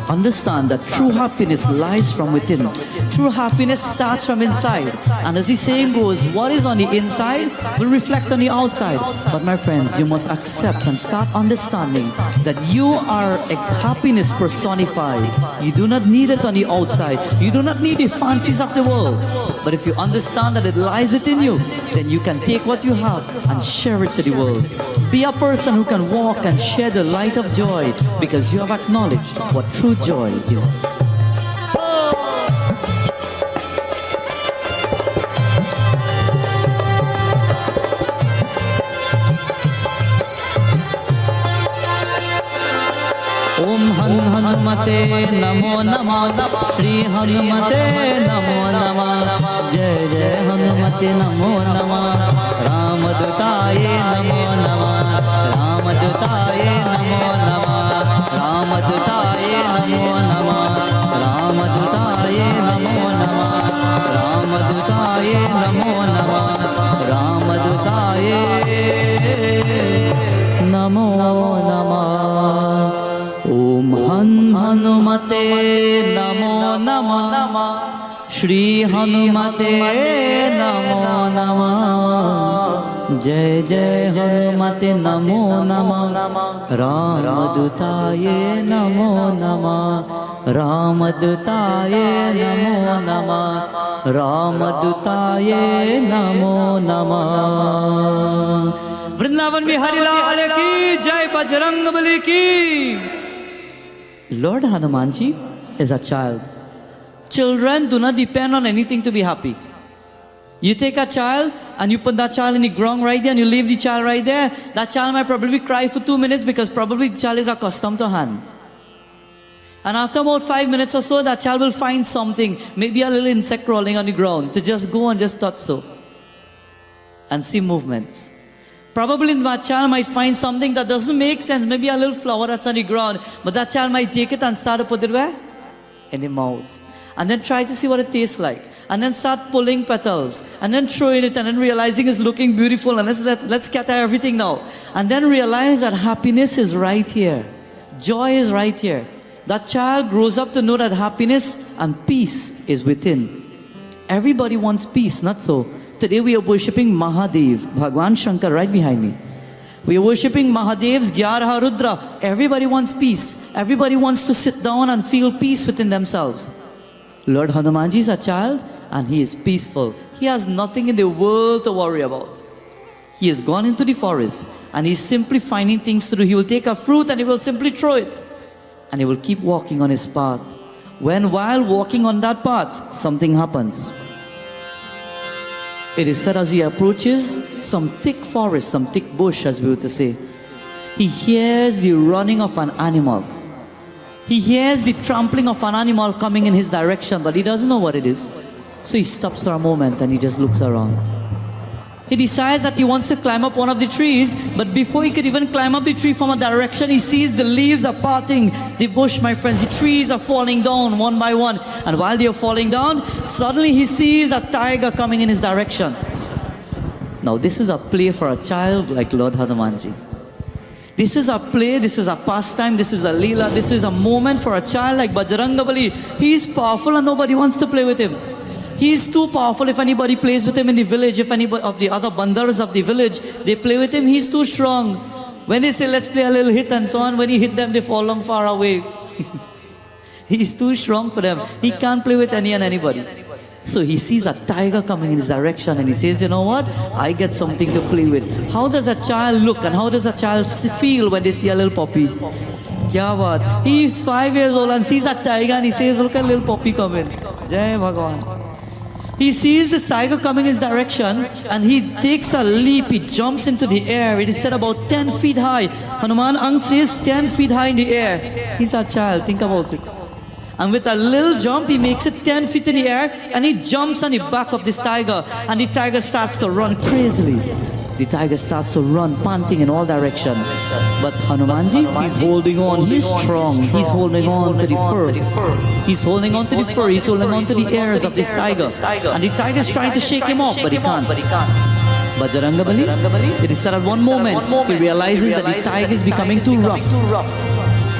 Understand that true happiness lies from within. True happiness starts from inside. And as the saying goes, what is on the inside will reflect on the outside. But my friends, you must accept and start understanding that you are a happiness personified. You do not need it on the outside. You do not need the fancies of the world. But if you understand that it lies within you, then you can take what you have and share it to the world. Be a person who can walk and share the light of joy because you have acknowledged what true joy is. Om Hanumate Namo Namah Shri Hanumate Namo Namah Jai Jai Hanumate Namo Namah Ramadutaye Namo Namah Ramadutaye Namo Namah Ramadutaye Namo Namah Ramadutaye Namo Namah Ramadutaye Namo Namah Ramadutaye Namo Namah Om Hanumate Namo Namah Shri Hanumate Namo Namah Jai Jai Hanumate Namo Namah Ramadutaye Namo Namah Ramadutaye Namo Namah Ramadutaye Namo Namah Vrindavan Bihari Lal ki Jai Bajrang Bali ki. Lord Hanumanji is a child. Children do not depend on anything to be happy. You take a child and you put that child in the ground right there and you leave the child right there. That child might probably cry for 2 minutes because probably the child is accustomed to hand. And after about 5 minutes or so, that child will find something, maybe a little insect crawling on the ground, to just go and just touch so and see movements. Probably that child might find something that doesn't make sense, maybe a little flower that's on the ground, but that child might take it and start to put it where? In the mouth. And then try to see what it tastes like. And then start pulling petals. And then throwing it and then realizing it's looking beautiful. And let's scatter everything now. And then realize that happiness is right here. Joy is right here. That child grows up to know that happiness and peace is within. Everybody wants peace, not so. Today we are worshipping Mahadev, Bhagwan Shankar right behind me. We are worshipping Mahadev's Gyaraha Rudra. Everybody wants peace. Everybody wants to sit down and feel peace within themselves. Lord Hanumanji is a child and he is peaceful. He has nothing in the world to worry about. He has gone into the forest and he's simply finding things to do. He will take a fruit and he will simply throw it. And he will keep walking on his path. While walking on that path, something happens. It is said as he approaches some thick forest, some thick bush as we were to say, he hears the running of an animal. He hears the trampling of an animal coming in his direction, but he doesn't know what it is. So he stops for a moment and he just looks around. He decides that he wants to climb up one of the trees, but before he could even climb up the tree from a direction, he sees the leaves are parting the bush, my friends. The trees are falling down one by one. And while they are falling down, suddenly he sees a tiger coming in his direction. Now this is a play for a child like Lord Hanumanji. This is a play, this is a pastime, this is a leela, this is a moment for a child like Bajrangabali. He is powerful and nobody wants to play with him. He is too powerful. If anybody plays with him in the village, if anybody of the other bandars of the village, they play with him, he's too strong. When they say, let's play a little hit and so on, when he hit them, they fall long far away. He's too strong for them. He can't play with any and anybody. So he sees a tiger coming in his direction and he says, you know what? I get something to play with. How does a child look and how does a child feel when they see a little puppy? Kya baat? He is 5 years old and sees a tiger and he says, look at little puppy coming. Jai Bhagwan. He sees the tiger coming in his direction and he takes a leap, he jumps into the air. It is said about 10 feet high. Hanuman Ang says 10 feet high in the air. He's a child, think about it. And with a little jump, he makes it 10 feet in the air and he jumps on the back of this tiger and the tiger starts to run crazily. the tiger starts to run, panting in all directions. But Hanumanji, he's holding on, he's strong, he's holding on to the fur. He's holding on to the fur, he's holding on to the ears of this tiger. And the tiger is trying to shake him off, but he can't. Bajrangabali, it is at one moment, he realizes that the tiger is becoming too rough.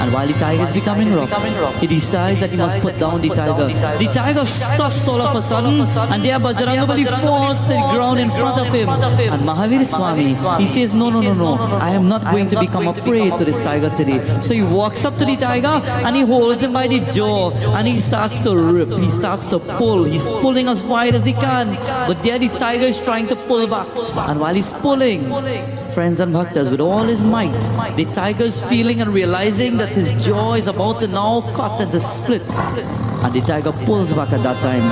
And while the tiger is becoming rough, he decides that he must put down the tiger. The tiger stops all of a sudden, and there Bajrangabali falls to the ground in front of him. And Mahavir Swami, he says, no, I am not going to become a prey to this tiger today. So he walks up to the tiger, and he holds him by the jaw, and he starts to rip, he starts to pull. He's pulling as wide as he can, but there the tiger is trying to pull back. And while he's pulling, friends and bhaktas, with all his might, the tiger is feeling and realizing that his jaw is about to now cut and to split. And the tiger pulls back at that time.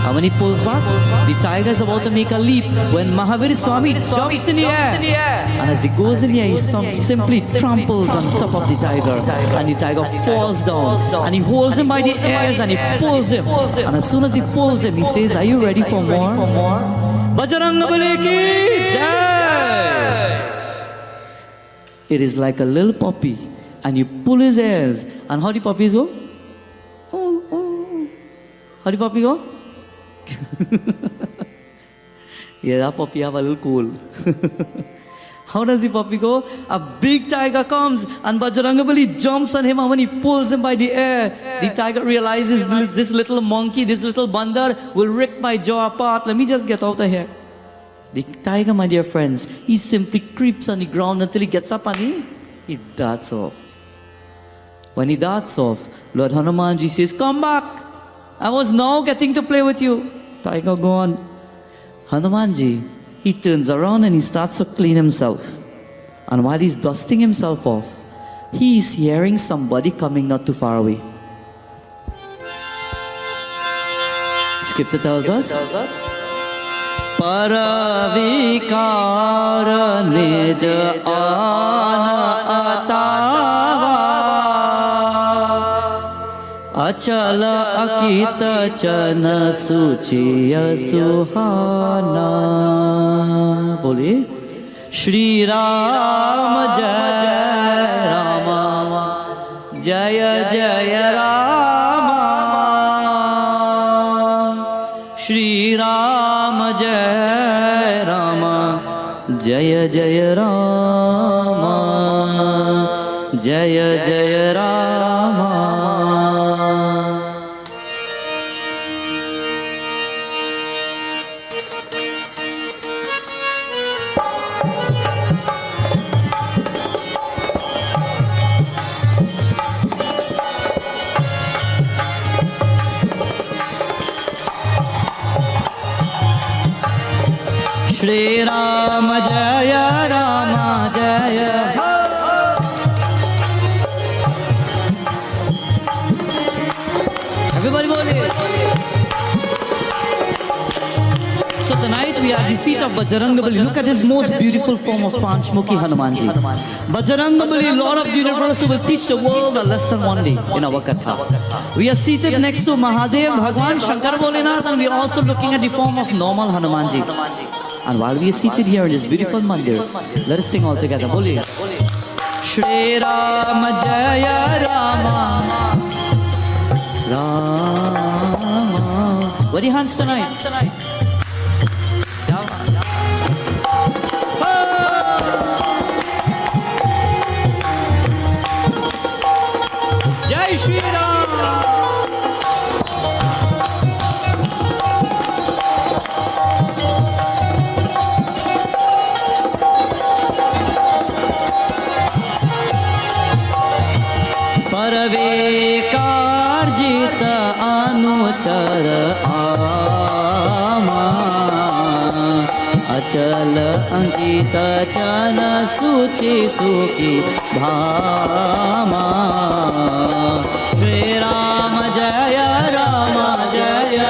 And when he pulls back, the tiger is about to make a leap when Mahavir Swami jumps in the air. And as he goes in the air, he simply tramples on top of the tiger. And the tiger falls down. And he holds him by the ears and he pulls him. And as soon as he pulls him, he says, are you ready for more? Bajrangabali ki jai! It is like a little puppy, and you pull his ears, and how the puppies go? Oh, oh. How the puppy go? Yeah, that puppy have a little cool. How does the puppy go? A big tiger comes, and Bajrangabali jumps on him, and when he pulls him by the ear, the tiger realizes this little monkey, this little bandar will rip my jaw apart. Let me just get out of here. The tiger, my dear friends, he simply creeps on the ground until he gets up and he darts off. When he darts off, Lord Hanumanji says, come back. I was now getting to play with you. Tiger gone. Hanumanji, he turns around and he starts to clean himself. And while he's dusting himself off, he is hearing somebody coming not too far away. Scripture tells us, Paravikar nij ana atava Achala akita chana suchiya suhana Boliye Shri Ram Jai Rama Jaya Jaya Rama Shri Ram Jai Rama Jaya Jaya Rama Jaya Jaya Rama Shri Ram Jaya Rama Jaya Everybody boliye. So tonight we are at the feet of Bajrangabali. Look at his most beautiful form of Panchmukhi Hanumanji. Bajrangabali, Lord of the Universe, will teach the world a lesson one day in our Katha. We are seated next to Mahadev, Bhagwan, Shankar Bholinath, and we are also looking at the form of normal Hanumanji. And while we are seated here in this beautiful mandir, let us sing all together. Boliye. Shri Ram Jaya Rama Rama. Where are the hands tonight? Jai Shri Ram. Parvekarjita anuchar ama Achal ankita chana suchi suki bhama Shri Ram Jaya Rama Jaya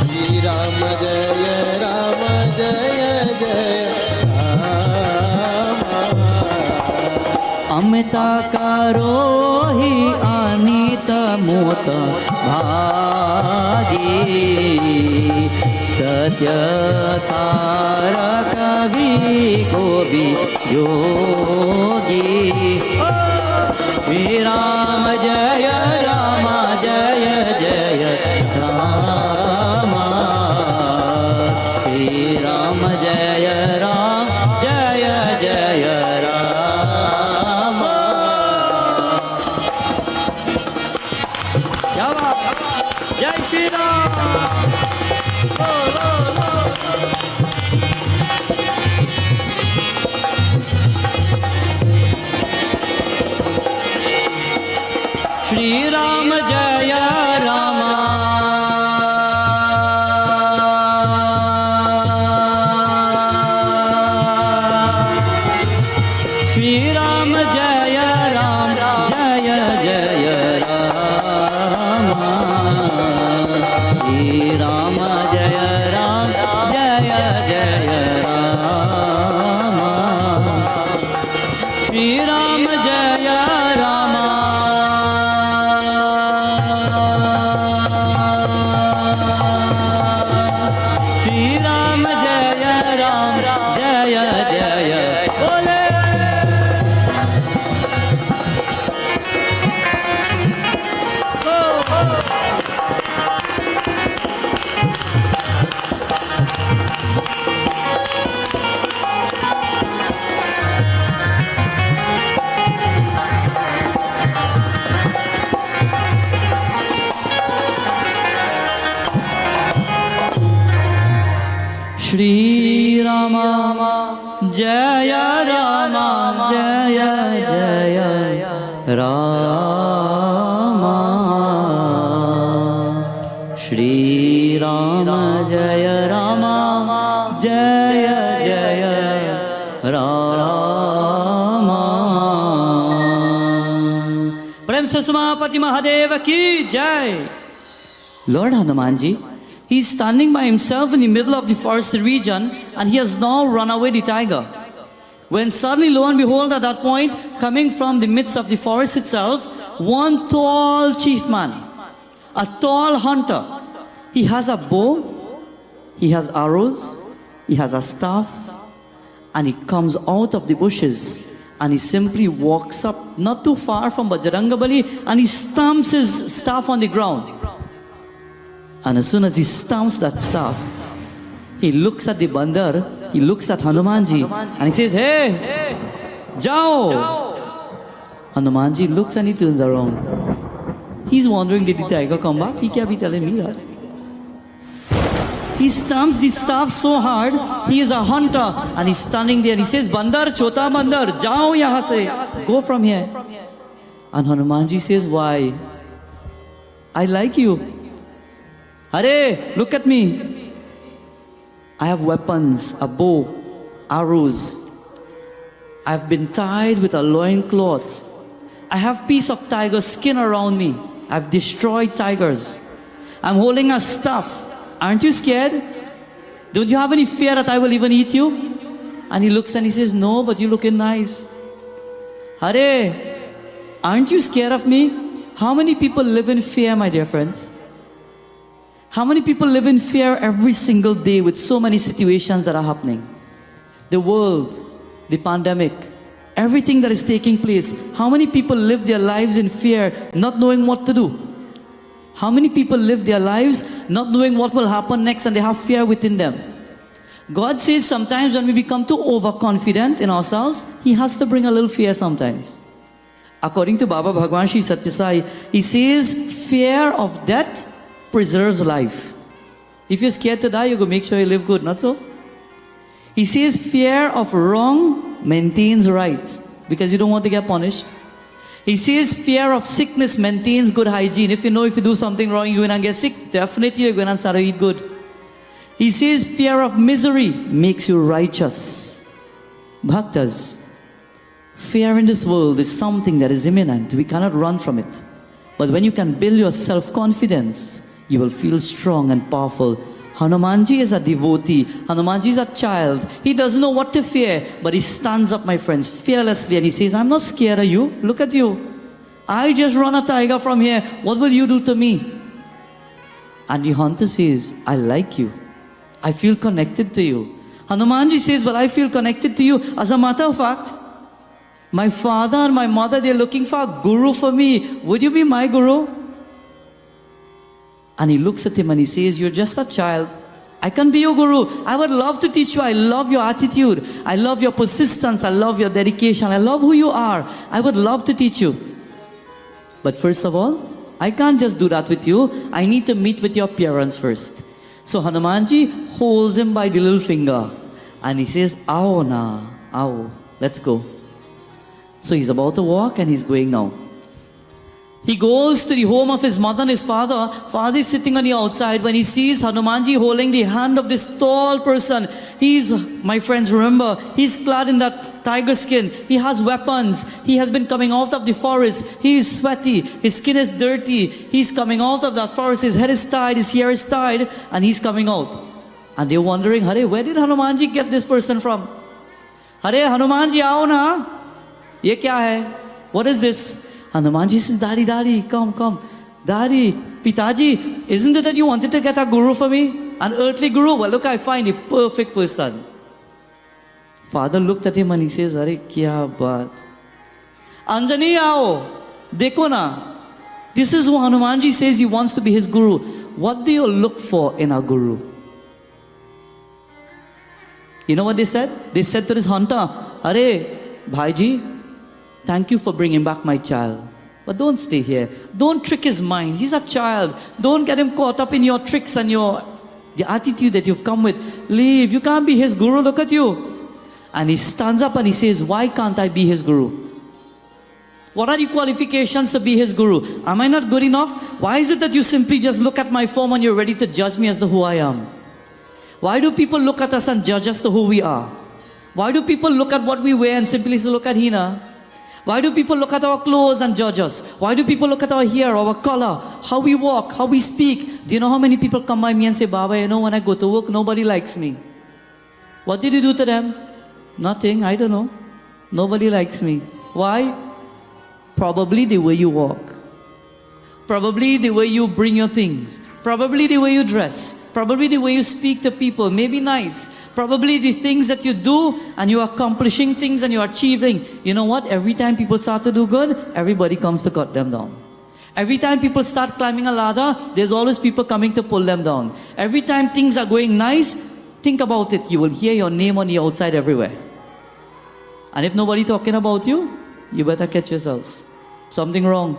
Shri Ram Jaya Rama Jaya Jaya Amita karohi anita mota bhagi सत्य सार कवि को भी योगी श्री राम जय जय राम श्री राम जय जय राम क्या बात जय श्री राम श्री राम जय राम श्री राम जय राम जय जय राम श्री राम जय राम जय जय राम श्री राम जय राम श्री राम जय राम जय जय बोले श्री राम जय राम जय जय राम श्री राम जय राम जय जय राम प्रेम से सुमापति महादेव की जय Lord Hanumanji, he is standing by himself in the middle of the forest region and he has now run away the tiger. When suddenly, lo and behold, at that point, coming from the midst of the forest itself, one tall chief man, a tall hunter. He has a bow, he has arrows, he has a staff, and he comes out of the bushes and he simply walks up not too far from Bajrangabali and he stamps his staff on the ground. And as soon as he stamps that staff, he looks at the bandar, he looks at Hanumanji and he says, "Hey, Jao!" Hanumanji looks and he turns around. He's wondering, did the tiger come back? He can't be telling me that. He stamps the staff so hard, he is a hunter and he's standing there and he says, "Bandar, chota bandar, jao yahan se, go from here." And Hanumanji says, "Why? I like you. Arey, look at me. I have weapons, a bow, arrows. I've been tied with a loincloth. I have piece of tiger skin around me. I've destroyed tigers. I'm holding a staff. Aren't you scared? Don't you have any fear that I will even eat you?" And he looks and he says, "No, but you're looking nice. Arey, aren't you scared of me?" How many people live in fear, my dear friends? How many people live in fear every single day with so many situations that are happening? The world, the pandemic, everything that is taking place. How many people live their lives in fear, not knowing what to do? How many people live their lives not knowing what will happen next and they have fear within them? God says sometimes when we become too overconfident in ourselves, He has to bring a little fear sometimes. According to Baba Bhagwan Sri Satya Sai, he says fear of death preserves life. If you're scared to die, you go make sure you live good, not so? He says fear of wrong maintains right because you don't want to get punished. He says fear of sickness maintains good hygiene. If you know if you do something wrong, you're going to get sick, definitely you're going to start to eat good. He says fear of misery makes you righteous. Bhaktas, fear in this world is something that is imminent. We cannot run from it. But when you can build your self-confidence, you will feel strong and powerful. Hanumanji is a devotee. Hanumanji is a child. He doesn't know what to fear, but he stands up, my friends, fearlessly and he says, "I'm not scared of you. Look at you. I just run a tiger from here. What will you do to me?" And the hunter says, "I like you. I feel connected to you. Hanumanji says, well, I feel connected to you. As a matter of fact, my father and my mother, they're looking for a guru for me. Would you be my guru? And he looks at him and he says, you're just a child. I can be your guru. I would love to teach you. I love your attitude. I love your persistence. I love your dedication. I love who you are. I would love to teach you. But first of all, I can't just do that with you. I need to meet with your parents first. So Hanumanji holds him by the little finger and he says, Aao na, aao, let's go. So he's about to walk and he's going now. He goes to the home of his mother and his father. Father is sitting on the outside when he sees Hanumanji holding the hand of this tall person. He's, my friends, remember, he's clad in that tiger skin. He has weapons. He has been coming out of the forest. He is sweaty. His skin is dirty. He's coming out of that forest. His head is tied. His hair is tied. And he's coming out. And they're wondering, Hare, where did Hanumanji get this person from? Hare, Hanumanji, aao na. Ye kya hai? What is this? Hanumanji says, Daddy, come. Daddy, Pitaji, isn't it that you wanted to get a guru for me? An earthly guru? Well, look, I find a perfect person. Father looked at him and he says, Arey, kya baat. Anjani aao. Dekho na. This is who Hanumanji says he wants to be his guru. What do you look for in a guru? You know what they said? They said to this hunter, Arey, Bhaiji, thank you for bringing back my child. But don't stay here. Don't trick his mind. He's a child. Don't get him caught up in your tricks and the attitude that you've come with. Leave. You can't be his guru. Look at you. And he stands up and he says, why can't I be his guru? What are the qualifications to be his guru? Am I not good enough? Why is it that you simply just look at my form and you're ready to judge me as to who I am? Why do people look at us and judge us to who we are? Why do people look at what we wear and simply say, look at Hina? Why do people look at our clothes and judge us? Why do people look at our hair, our color, how we walk, how we speak? Do you know how many people come by me and say, Baba, you know, when I go to work, nobody likes me. What did you do to them? Nothing, I don't know. Nobody likes me. Why? Probably the way you walk. Probably the way you bring your things. Probably the way you dress. Probably the way you speak to people. Maybe nice. Probably the things that you do and you're accomplishing things and you're achieving. You know what? Every time people start to do good, everybody comes to cut them down. Every time people start climbing a ladder, there's always people coming to pull them down. Every time things are going nice, think about it. You will hear your name on the outside everywhere. And if nobody talking about you, you better catch yourself. Something wrong.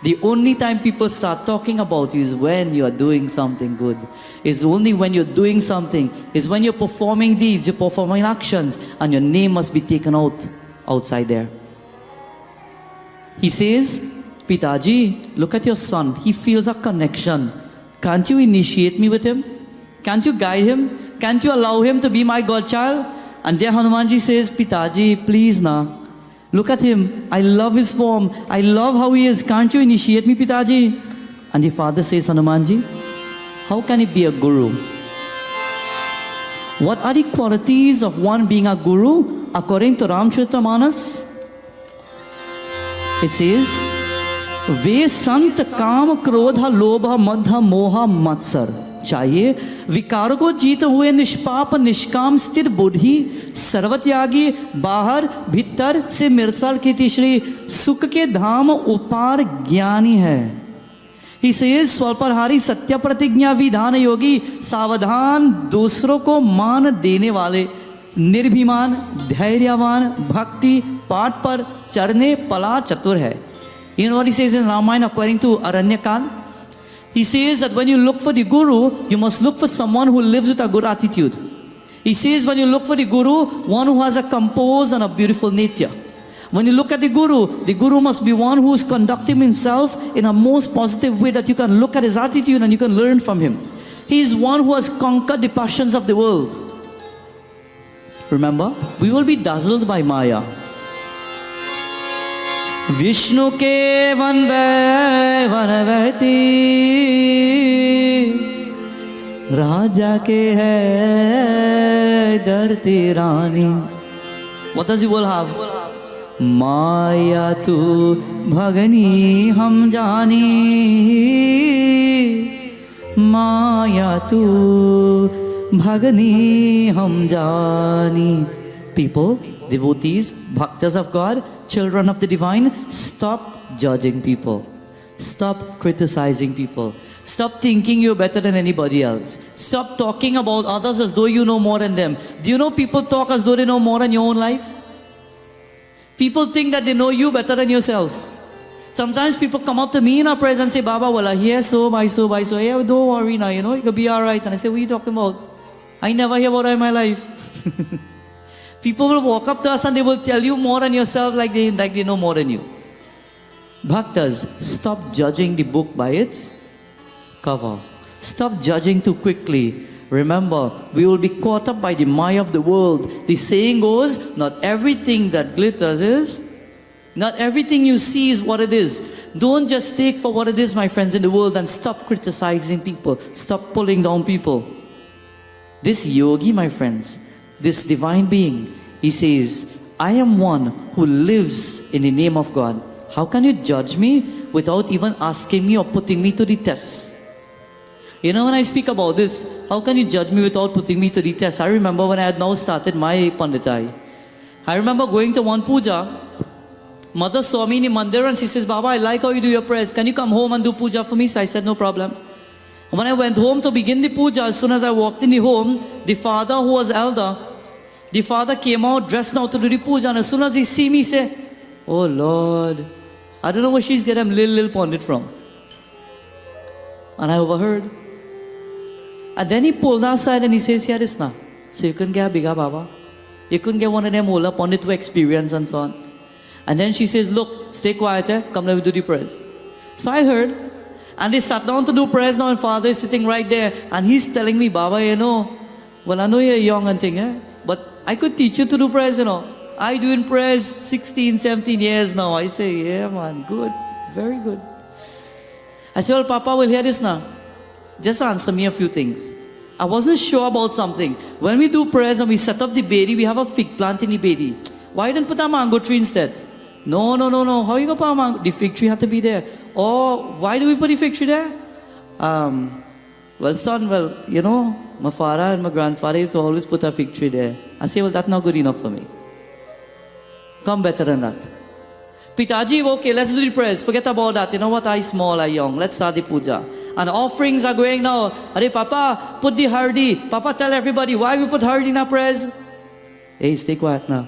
The only time people start talking about you is when you are doing something good. It's only when you're doing something. It's when you're performing deeds, you're performing actions, and your name must be taken out outside there. He says, Pitaji, look at your son. He feels a connection. Can't you initiate me with him? Can't you guide him? Can't you allow him to be my godchild? And there Hanumanji says, Pitaji, please na. Look at him. I love his form. I love how he is. Can't you initiate me, Pitaji? And the father says, Hanumanji, how can he be a guru? What are the qualities of one being a guru according to Ramcharitamanas? It says, Ve sant काम क्रोध लोभ मद मोह मत्सर चाहिए विकारों को जीत हुए निष्पाप निष्काम स्थिर बुद्धि सर्वत्यागी बाहर भीतर से मिर्सल की तीसरी सुख के धाम उपार ज्ञानी है. He says स्वल्पहारी सत्य प्रतिज्ञा विधान योगी सावधान दूसरों को मान देने वाले निर्भिमान धैर्यवान भक्ति पाठ पर चरने पला चतुर है. You know what he says in Ramayana according to Aranyakal? He says that when you look for the guru, you must look for someone who lives with a good attitude. He says when you look for the guru, one who has a composed and a beautiful nature. When you look at the guru must be one who is conducting himself in a most positive way that you can look at his attitude and you can learn from him. He is one who has conquered the passions of the world. Remember, we will be dazzled by Maya. Vishnu के one वहती राजा के है धरती रानी. What does the world have? माया तू भगनी हम जानी माया तू Bhagani hum jani. People, devotees, bhaktas of God, children of the divine, stop judging people. Stop criticizing people. Stop thinking you're better than anybody else. Stop talking about others as though you know more than them. Do you know people talk as though they know more than your own life? People think that they know you better than yourself. Sometimes people come up to me in our prayers and say, Baba, wala, here, so, by so. Hey, don't worry now, you know, you could be alright. And I say, what are you talking about? I never hear about that in my life. People will walk up to us and they will tell you more than yourself like they know more than you. Bhaktas, stop judging the book by its cover. Stop judging too quickly. Remember, we will be caught up by the mire of the world. The saying goes, not everything that glitters is, not everything you see is what it is. Don't just take for what it is, my friends, in the world, and stop criticizing people. Stop pulling down people. This yogi, my friends, this divine being, he says, I am one who lives in the name of God. How can you judge me without even asking me or putting me to the test? You know, when I speak about this, how can you judge me without putting me to the test? I remember when I had now started my Punditai. I remember going to one puja. Mother saw me in the mandir and she says, Baba, I like how you do your prayers. Can you come home and do puja for me? So I said, no problem. When I went home to begin the puja, as soon as I walked in the home, the father who was elder, the father came out dressed now to do the puja. And as soon as he see me, he said, oh Lord, I don't know where she's getting little Pundit from. And I overheard. And then he pulled aside and he says, here this now. So you couldn't get a bigger Baba. You couldn't get one of them older Pundit to experience and so on. And then she says, look, stay quiet, come let me do the prayers. So I heard. And they sat down to do prayers now and father is sitting right there. And he's telling me, Baba, you know, well I know you're young and thing, but I could teach you to do prayers, you know. I doing prayers 16, 17 years now. I say, yeah man, good, very good. I said, well Papa will hear this now. Just answer me a few things. I wasn't sure about something. When we do prayers and we set up the bedi, we have a fig plant in the bedi. Why didn't put a mango tree instead? No. How you going to put a mango? The fig tree had to be there. Oh, why do we put the fig tree there? Well son, you know, my father and my grandfather used to always put a fig tree there. I say, well that's not good enough for me. Come better than that. Pitaji, okay, let's do the prayers. Forget about that. You know what? I small, I young. Let's start the puja. And offerings are going now. Are Papa, put the hardi. Papa, tell everybody, why we put hardi in our prayers? Hey, stay quiet now.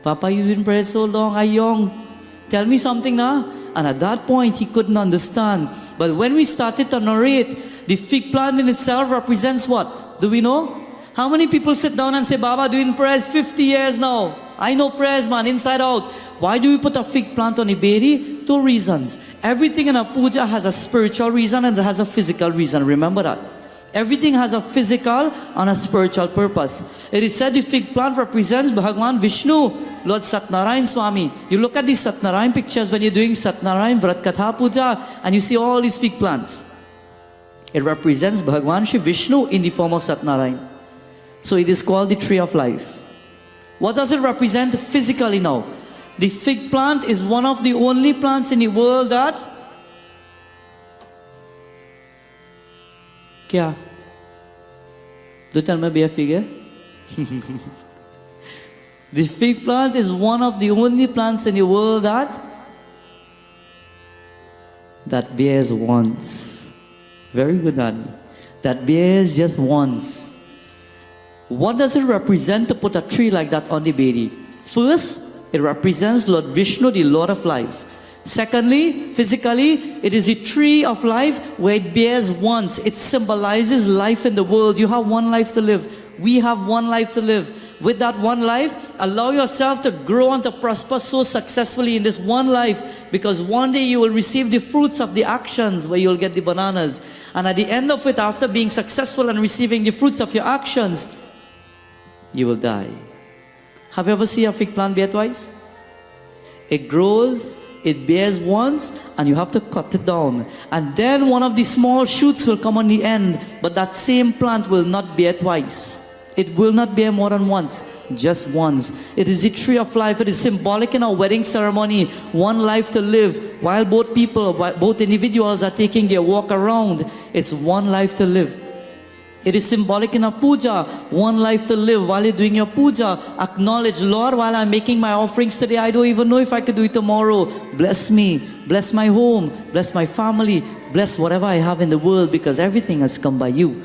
Papa, you've been praying so long, I young. Tell me something now. And at that point, he couldn't understand. But when we started to narrate, the fig plant in itself represents what? Do we know? How many people sit down and say, Baba, doing prayers 50 years now. I know prayers, man, inside out. Why do we put a fig plant on a bedi? 2 reasons. Everything in a puja has a spiritual reason and it has a physical reason. Remember that. Everything has a physical and a spiritual purpose. It is said the fig plant represents Bhagwan Vishnu, Lord Satnarayan Swami. You look at these Satnarayan pictures when you're doing Satnarayan Vrat Katha Puja and you see all these fig plants. It represents Bhagwan Shri Vishnu in the form of Satnarayan. So it is called the tree of life. What does it represent physically now? The fig plant is one of the only plants in the world that... Kya? Do tell me be a fig, eh? This fig plant is one of the only plants in the world that bears once. Very good, Nani. That bears just once. What does it represent to put a tree like that on the bedi? First, it represents Lord Vishnu, the Lord of life. Secondly, physically, it is a tree of life where it bears once. It symbolizes life in the world. You have one life to live. We have one life to live. With that one life, allow yourself to grow and to prosper so successfully in this one life, because one day you will receive the fruits of the actions where you'll get the bananas. And at the end of it, after being successful and receiving the fruits of your actions, you will die. Have you ever seen a fig plant bear twice? It grows, it bears once, and you have to cut it down. And then one of the small shoots will come on the end, but that same plant will not bear twice. It will not bear more than once, just once. It is the tree of life. It is symbolic in our wedding ceremony. One life to live. While both people, both individuals are taking their walk around, it's one life to live. It is symbolic in our puja. One life to live. While you're doing your puja, acknowledge, Lord, while I'm making my offerings today, I don't even know if I could do it tomorrow. Bless me. Bless my home. Bless my family. Bless whatever I have in the world, because everything has come by you.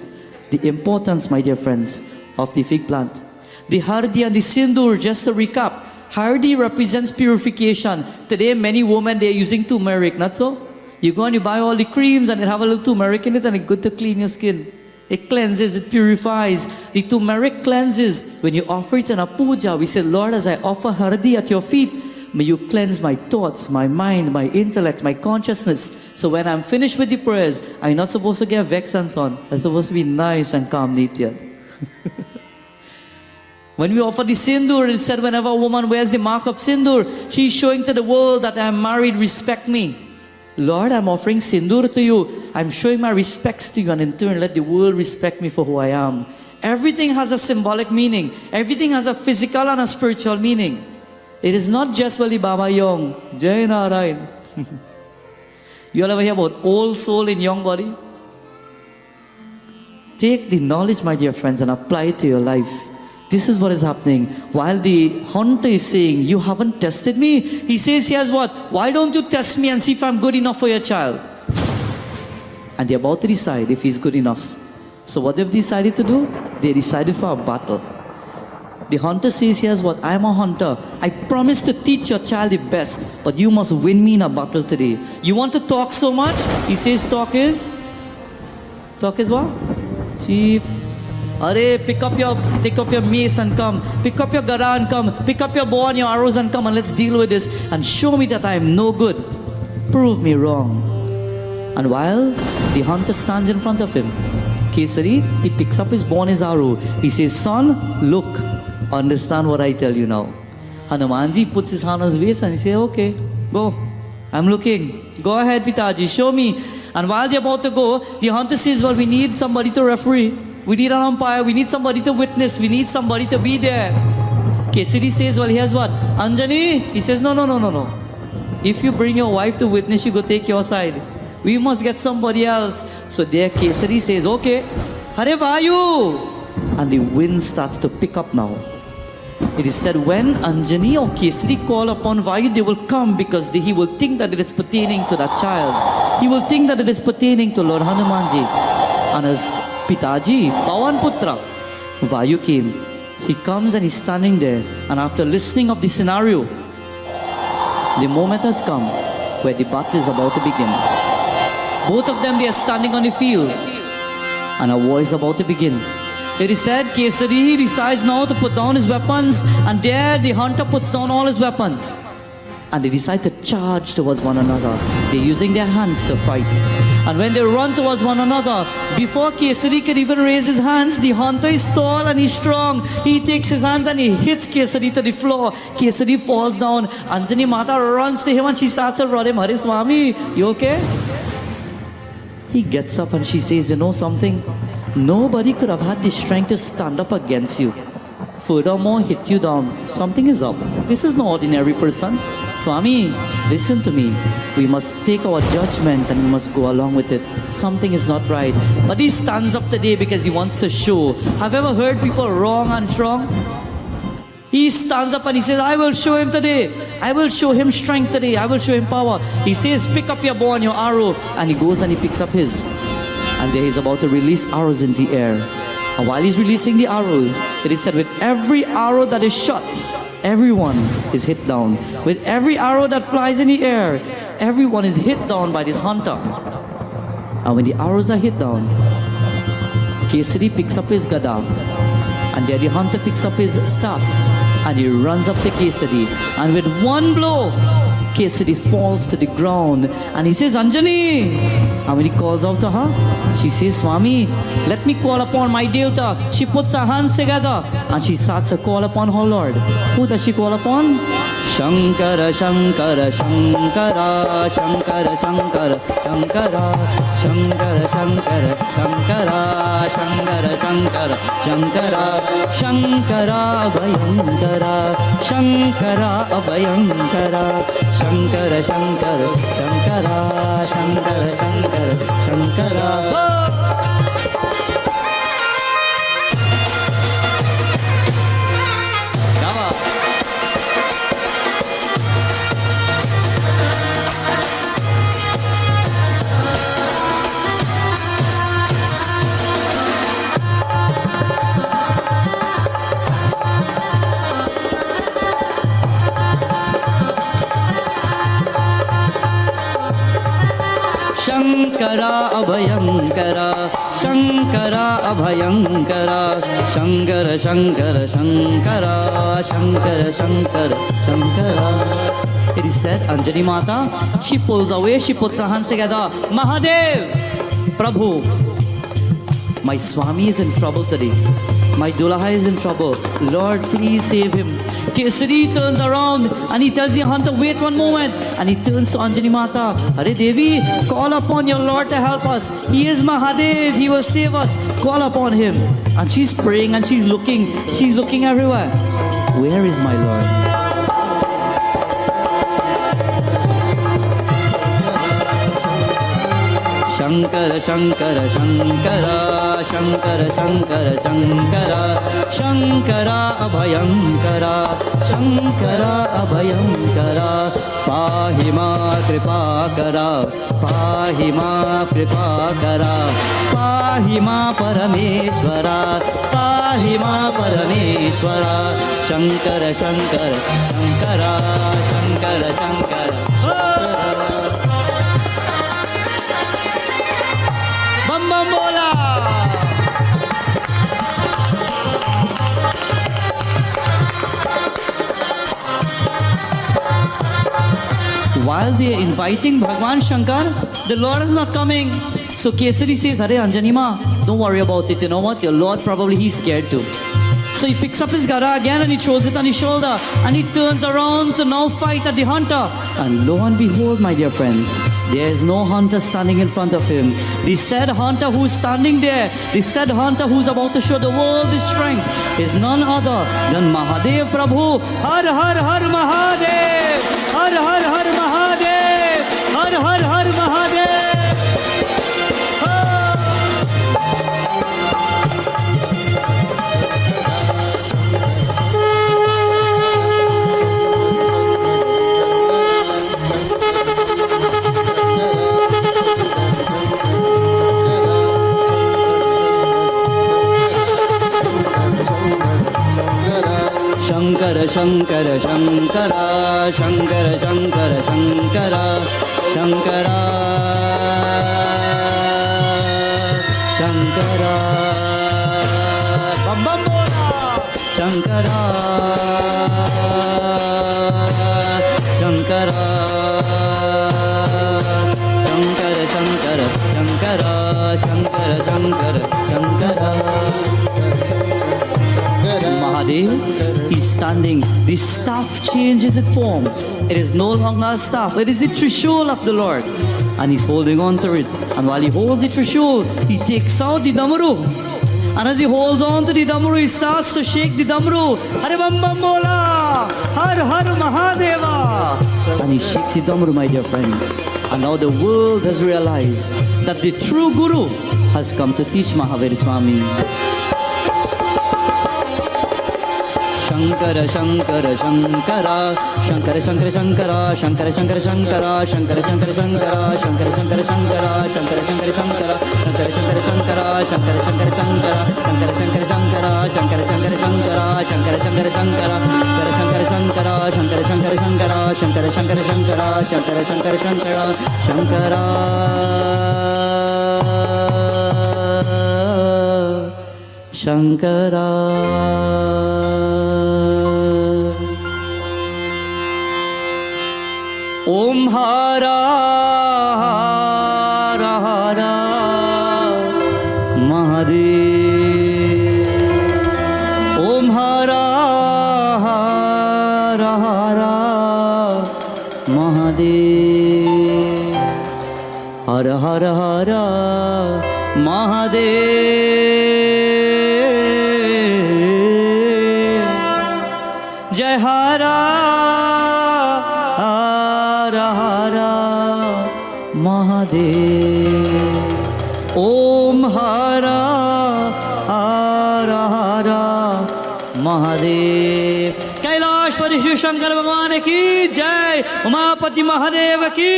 The importance, my dear friends, of the fig plant. The hardi and the sindoor, just to recap. Hardi represents purification. Today, many women, they're using turmeric, not so? You go and you buy all the creams and they have a little turmeric in it and it's good to clean your skin. It cleanses, it purifies. The turmeric cleanses. When you offer it in a puja, we say, Lord, as I offer hardi at your feet, may you cleanse my thoughts, my mind, my intellect, my consciousness. So when I'm finished with the prayers, I'm not supposed to get vexed and so on. I'm supposed to be nice and calm, Nitya. When we offer the sindoor, it said whenever a woman wears the mark of sindoor, she's showing to the world that I'm married, respect me. Lord, I'm offering sindoor to you. I'm showing my respects to you, and in turn, let the world respect me for who I am. Everything has a symbolic meaning. Everything has a physical and a spiritual meaning. It is not just Wali Baba Young. Jai Narayan. You all ever hear about old soul in young body? Take the knowledge, my dear friends, and apply it to your life. This is what is happening. While the hunter is saying, you haven't tested me, he says, here's what? Why don't you test me and see if I'm good enough for your child? And they're about to decide if he's good enough. So what they've decided to do? They decided for a battle. The hunter says, here's what? I'm a hunter. I promise to teach your child the best, but you must win me in a battle today. You want to talk so much? He says, talk is what? Cheap. Are, take up your mace and come. Pick up your gara and come. Pick up your bow and your arrows and come, and let's deal with this and show me that I am no good. Prove me wrong. And while the hunter stands in front of him, Kesari, he picks up his bow and his arrow. He says, son, look, understand what I tell you now. Hanumanji puts his hand on his waist and he says, okay, go. I'm looking. Go ahead, Pitaji, show me. And while they're about to go, the hunter says, well, we need somebody to referee. We need an umpire. We need somebody to witness. We need somebody to be there. Kesari says, well, here's what? Anjani? He says, no. If you bring your wife to witness, you go take your side. We must get somebody else. So there Kesari says, okay, Hare Vayu. And the wind starts to pick up now. It is said when Anjani or Kesari call upon Vayu, they will come because he will think that it is pertaining to that child. He will think that it is pertaining to Lord Hanumanji. And as Pitaji, Pawan Putra, Vayu came. He comes and he's standing there. And after listening of the scenario, the moment has come where the battle is about to begin. Both of them, they are standing on the field. And a war is about to begin. It is said, Kesari decides now to put down his weapons. And there the hunter puts down all his weapons. And they decide to charge towards one another. They're using their hands to fight. And when they run towards one another, before Kesari can even raise his hands, the hunter is tall and he's strong. He takes his hands and he hits Kesari to the floor. Kesari falls down. Anjani Mata runs to him and she starts to run him. Hare Swami, you okay? He gets up and she says, you know something? Nobody could have had the strength to stand up against you. Furthermore, hit you down. Something is up. This is no ordinary person. Swami, listen to me. We must take our judgment and we must go along with it. Something is not right. But he stands up today because he wants to show. Have you ever heard people wrong and strong? He stands up and he says, I will show him today. I will show him strength today. I will show him power. He says, pick up your bow and your arrow. And he goes and he picks up his. And there he's about to release arrows in the air. And while he's releasing the arrows, it is said with every arrow that is shot, everyone is hit down. With every arrow that flies in the air, everyone is hit down by this hunter. And when the arrows are hit down, Kesari picks up his gada. And there the hunter picks up his staff. And he runs up to Kesari. And with one blow, Kesari falls to the ground. And he says, Anjani! And when he calls out to her, she says, Swami, let me call upon my Devta. She puts her hands together and she starts to call upon her Lord. Who does she call upon? Shankara, Shankara, Shankara, Shankara, Shankara, Shankara, Shankara, Shankara, Shankara, Shankara, Shankara, Shankara, Shankara, Abhayankara, Shankara, Abhayankara, Shankara, Shankara, Shankara, Shankara, Shankara, Shankara. Shankara Abhayankara, Shankara Abhayankara, Shankara Shankara Shankara, Shankara Shankara Shankara. It is said, Anjani Mata, she pulls away, she puts her hands together. Mahadev, Prabhu, my Swami is in trouble today. My Dulaha is in trouble. Lord, please save him. Kesari turns around and he tells the hunter, wait one moment. And he turns to Anjani Mata. Hare Devi, call upon your Lord to help us. He is Mahadev. He will save us. Call upon him. And she's praying and she's looking. She's looking everywhere. Where is my Lord? Shankara Shankara Shankara, Shankara Shankara Shankara, Shankara Abhayankara, Shankara Abhayankara, Pahima Kripakara, Pahima Kripakara, Pahima Parameshwara, Pahima Parameshwara, Shankara Shankara Shankara, Shankara Shankara. Bam bam bola. While they are inviting Bhagwan Shankar, the Lord is not coming. So Kesari says, Hare Anjani Ma, don't worry about it. You know what? Your Lord probably he's scared too. So he picks up his gara again and he throws it on his shoulder and he turns around to now fight at the hunter. And lo and behold, my dear friends, there is no hunter standing in front of him. The said hunter who's standing there, the said hunter who's about to show the world his strength, is none other than Mahadev Prabhu. Har Har Har Mahadev! Har Har Har Mahadev! Har Har Har Mahadev! Shankara Shankara Shankara, Shankara Shankara Shankara, Shankara Shankara, Bam Bam Bola. Shankara Shankara, Shankara Shankara Shankara, Shankara Shankara Shankara. Mahadev, he's standing. The staff changes its form. It is no longer a staff. It is the Trishul of the Lord. And he's holding on to it. And while he holds the Trishul, he takes out the Damaru. And as he holds on to the Damaru, he starts to shake the Damaru. Hare Bam Bam Bola! Har Har Mahadeva! And he shakes the Damaru, my dear friends. And now the world has realized that the true Guru has come to teach Mahavir Swami. Shankara Shankara Shankara, Shankara Shankara Shankara, Shankara Shankara Shankara, Shankara Shankara Shankara, Shankara Shankara Shankara, Shankara Shankara Shankara, Shankara Shankara Shankara, Shankara Shankara Shankara, Shankara Shankara Shankara, Shankara Shankara Shankara, Shankara Shankara Shankara, Shankara Shankara Shankara, Shankara Shankara Shankara, Shankara Shankara Shankara, Shankara Shankara. Om Hara Hara Hara Mahadev. Om Hara Hara Hara Mahadev. Hara Hara Hara Mahadev. Jai Hara Mahadev. Om Hara Hara Hara Mahadev. Kailash Pari Shiv Shankar Bhagwan ki Jai. Umapati Mahadev ki.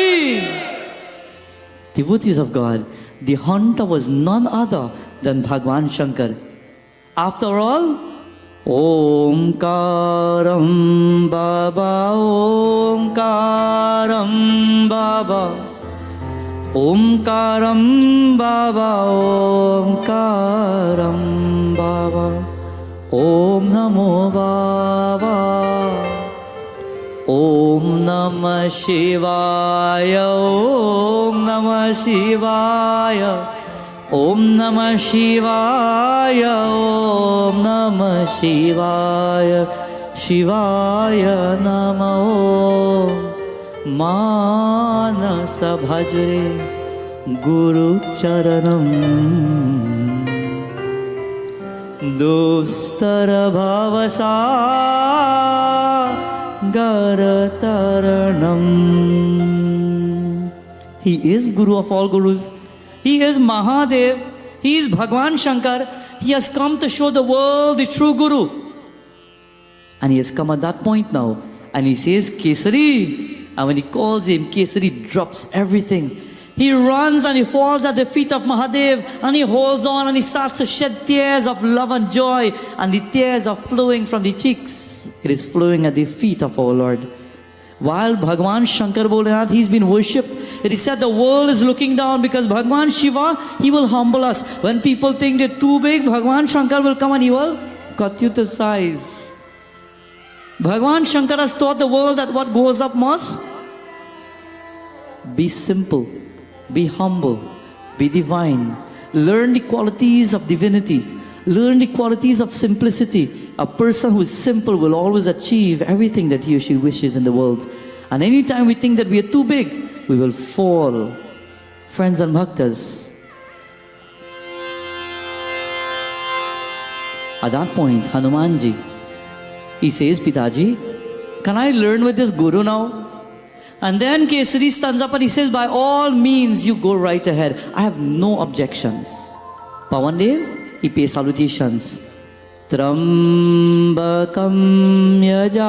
Devotees of God, the hunter was none other than Bhagwan Shankar. After all, Omkaram Baba, Omkaram Baba. Omkaram Baba, Omkaram Baba, Om Namo Baba, Om Namah Shivaya, Om Namah Shivaya, Om Namah Shivaya, Om Namah Shivaya, Shivaya Namah Om. Manasa bhajre Guru Charanam Dostara bhavasa Garataranam. He is Guru of all Gurus. He is Mahadev. He is Bhagwan Shankar. He has come to show the world the true Guru. And he has come at that point now. And he says, Kesari. And when he calls him, Kesari drops everything. He runs and he falls at the feet of Mahadev and he holds on and he starts to shed tears of love and joy, and the tears are flowing from the cheeks. It is flowing at the feet of our Lord. While Bhagwan Shankar Bholenath, he's been worshipped. It is said the world is looking down because Bhagwan Shiva, he will humble us. When people think they're too big, Bhagwan Shankar will come and he will cut you to size. Bhagwan Shankar has taught the world that what goes up must be simple, be humble, be divine. Learn the qualities of divinity. Learn the qualities of simplicity. A person who is simple will always achieve everything that he or she wishes in the world. And anytime we think that we are too big, we will fall. Friends and bhaktas, at that point, Hanumanji, he says, Pitaji, can I learn with this Guru now? And then Kesari stands up and he says, by all means, you go right ahead. I have no objections. Pawandev, he pays salutations. Trambakam yajamahe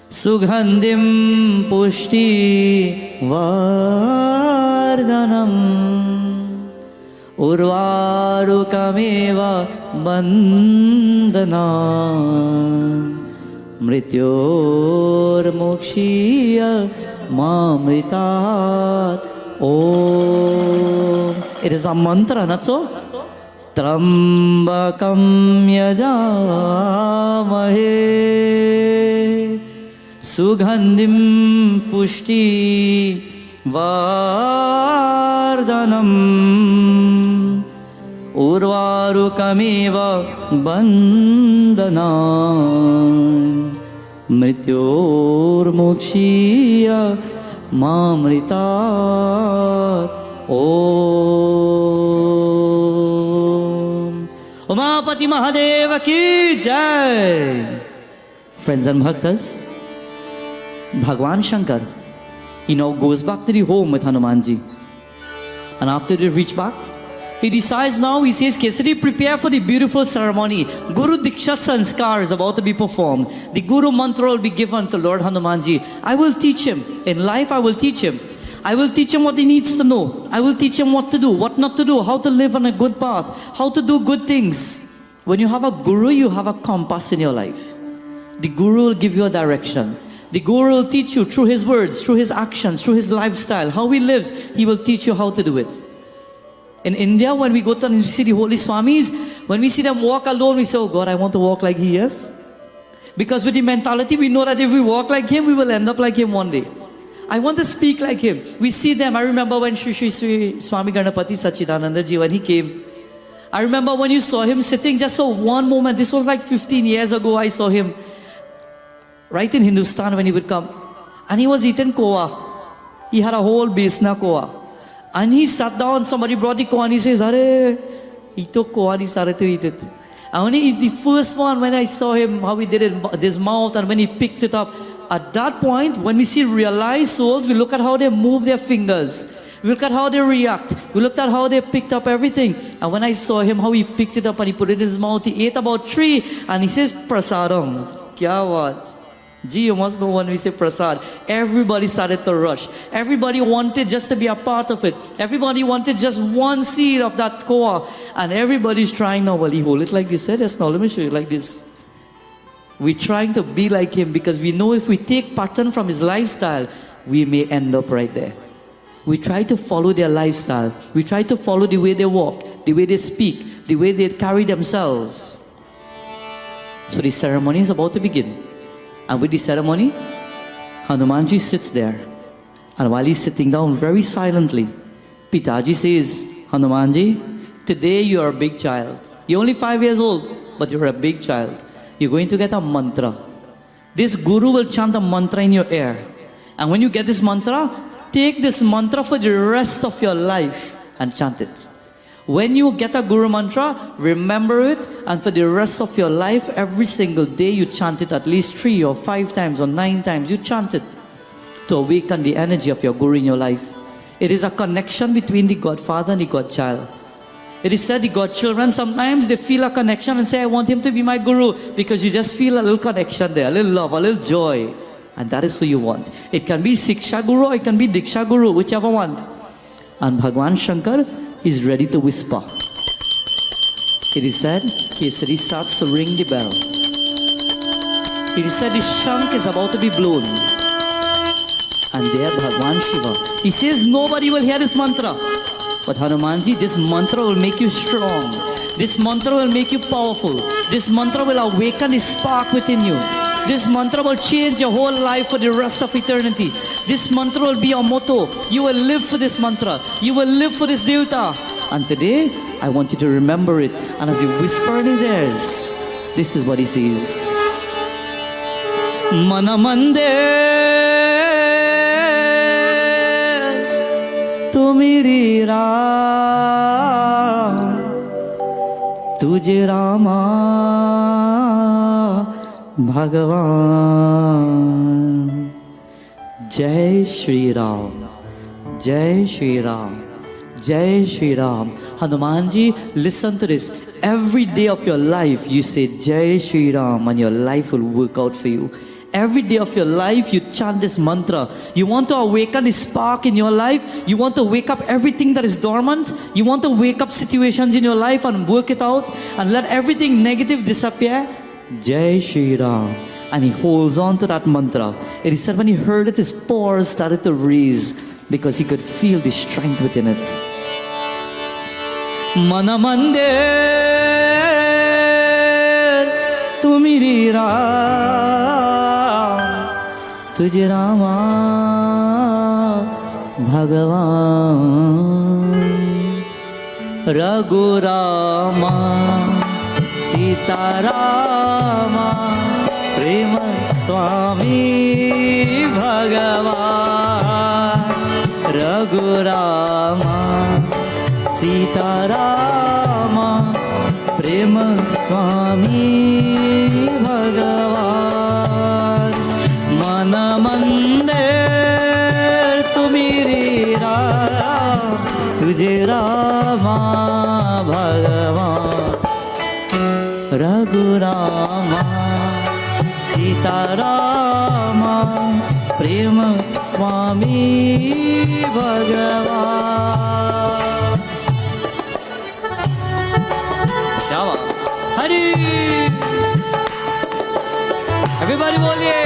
Sugandhim pushti vardhanam Urvarukameva bandhana Mrityor mokshiya mamritat Om. It is a mantra, not so? Trambakam yajamahe Sugandhim pushti vardhanam Urvarukameva bandhana Mrityor mokshiya mamritat Om. Umapati Mahadeva ki jai. Friends and bhaktas, Bhagwan Shankar, he now goes back to the home with Hanumanji. And after they reach back, he decides now, he says, Kesari, prepare for the beautiful ceremony. Guru Diksha Sanskar is about to be performed. The Guru Mantra will be given to Lord Hanumanji. I will teach him. In life, I will teach him. I will teach him what he needs to know. I will teach him what to do, what not to do, how to live on a good path, how to do good things. When you have a Guru, you have a compass in your life. The Guru will give you a direction. The Guru will teach you through his words, through his actions, through his lifestyle, how he lives. He will teach you how to do it. In India, when we go to and see the holy Swamis, when we see them walk alone, we say, oh God, I want to walk like he is. Because with the mentality, we know that if we walk like him, we will end up like him one day. I want to speak like him. We see them. I remember when Shri Swami Ganapati Sachidananda Ji, when he came. I remember when you saw him sitting just for one moment. This was like 15 years ago. I saw him right in Hindustan when he would come. And he was eating koa. He had a whole besna koa. And he sat down, somebody brought the koa and he says, Arey, he took koa and he started to eat it. And when he, the first one, when I saw him, how he did it with his mouth and when he picked it up, at that point, when we see realized souls, we look at how they move their fingers. We look at how they react. We looked at how they picked up everything. And when I saw him, how he picked it up and he put it in his mouth, he ate about 3 and he says, Prasadam. Kya what? Gee, you must know when we say prasad, everybody started to rush. Everybody wanted just to be a part of it. Everybody wanted just one seed of that koa. And everybody's trying now. Well, he hold it like this. Yes, now let me show you like this. We're trying to be like him because we know if we take pattern from his lifestyle, we may end up right there. We try to follow their lifestyle. We try to follow the way they walk, the way they speak, the way they carry themselves. So the ceremony is about to begin. And with the ceremony, Hanumanji sits there. And while he's sitting down very silently, Pitaji says, Hanumanji, today you are a big child. You're only 5 years old, but you're a big child. You're going to get a mantra. This guru will chant a mantra in your ear. And when you get this mantra, take this mantra for the rest of your life and chant it. When you get a guru mantra, remember it, and for the rest of your life, every single day you chant it at least 3 or 5 times or 9 times. You chant it to awaken the energy of your guru in your life. It is a connection between the godfather and the godchild. It is said the godchildren, sometimes they feel a connection and say, I want him to be my guru, because you just feel a little connection there, a little love, a little joy. And that is who you want. It can be Siksha Guru or it can be Diksha Guru, whichever one. And Bhagwan Shankar is ready to whisper. It is said, Kesari starts to ring the bell. It is said the shank is about to be blown. And there Bhagwan Shiva, he says nobody will hear this mantra. But Hanumanji, this mantra will make you strong. This mantra will make you powerful. This mantra will awaken the spark within you. This mantra will change your whole life for the rest of eternity. This mantra will be your motto. You will live for this mantra. You will live for this devta. And today, I want you to remember it. And as you whisper in his ears, this is what he says. Manamande tu meri Ram, tujhe Rama Bhagavan. Jai Shri Ram, Jai Shri Ram, Jai Shri Ram. Hanumanji, listen to this. Every day of your life, you say Jai Shri Ram and your life will work out for you. Every day of your life, you chant this mantra. You want to awaken the spark in your life. You want to wake up everything that is dormant. You want to wake up situations in your life and work it out and let everything negative disappear. Jai Shri Ram. And he holds on to that mantra. It is said when he heard it, his pores started to raise because he could feel the strength within it. Manamande tu meri Ram, tujhe Rama Bhagavan. Raghu Rama Sita Rama Prema Swami Bhagavan. Raghu Rama Sita Rama Prema Swami Bhagavan. Mana mandir tu meri Ram, tujhe Rama Bhagavan. Raghu Rama Sita Rama Prema Swami Bhagavan. Java Hari. Everybody boliye.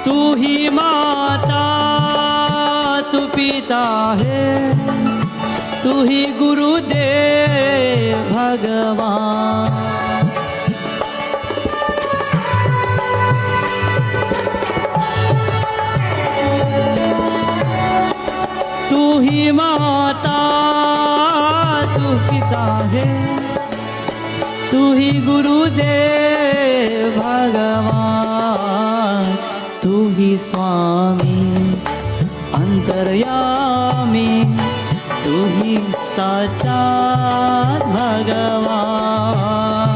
तू ही माता तू पिता है, तू ही गुरुदेव भगवान। तू ही माता तू पिता है, तू ही गुरुदेव भगवान। तू ही स्वामी अंतर्यामी, तू ही साक्षात भगवान।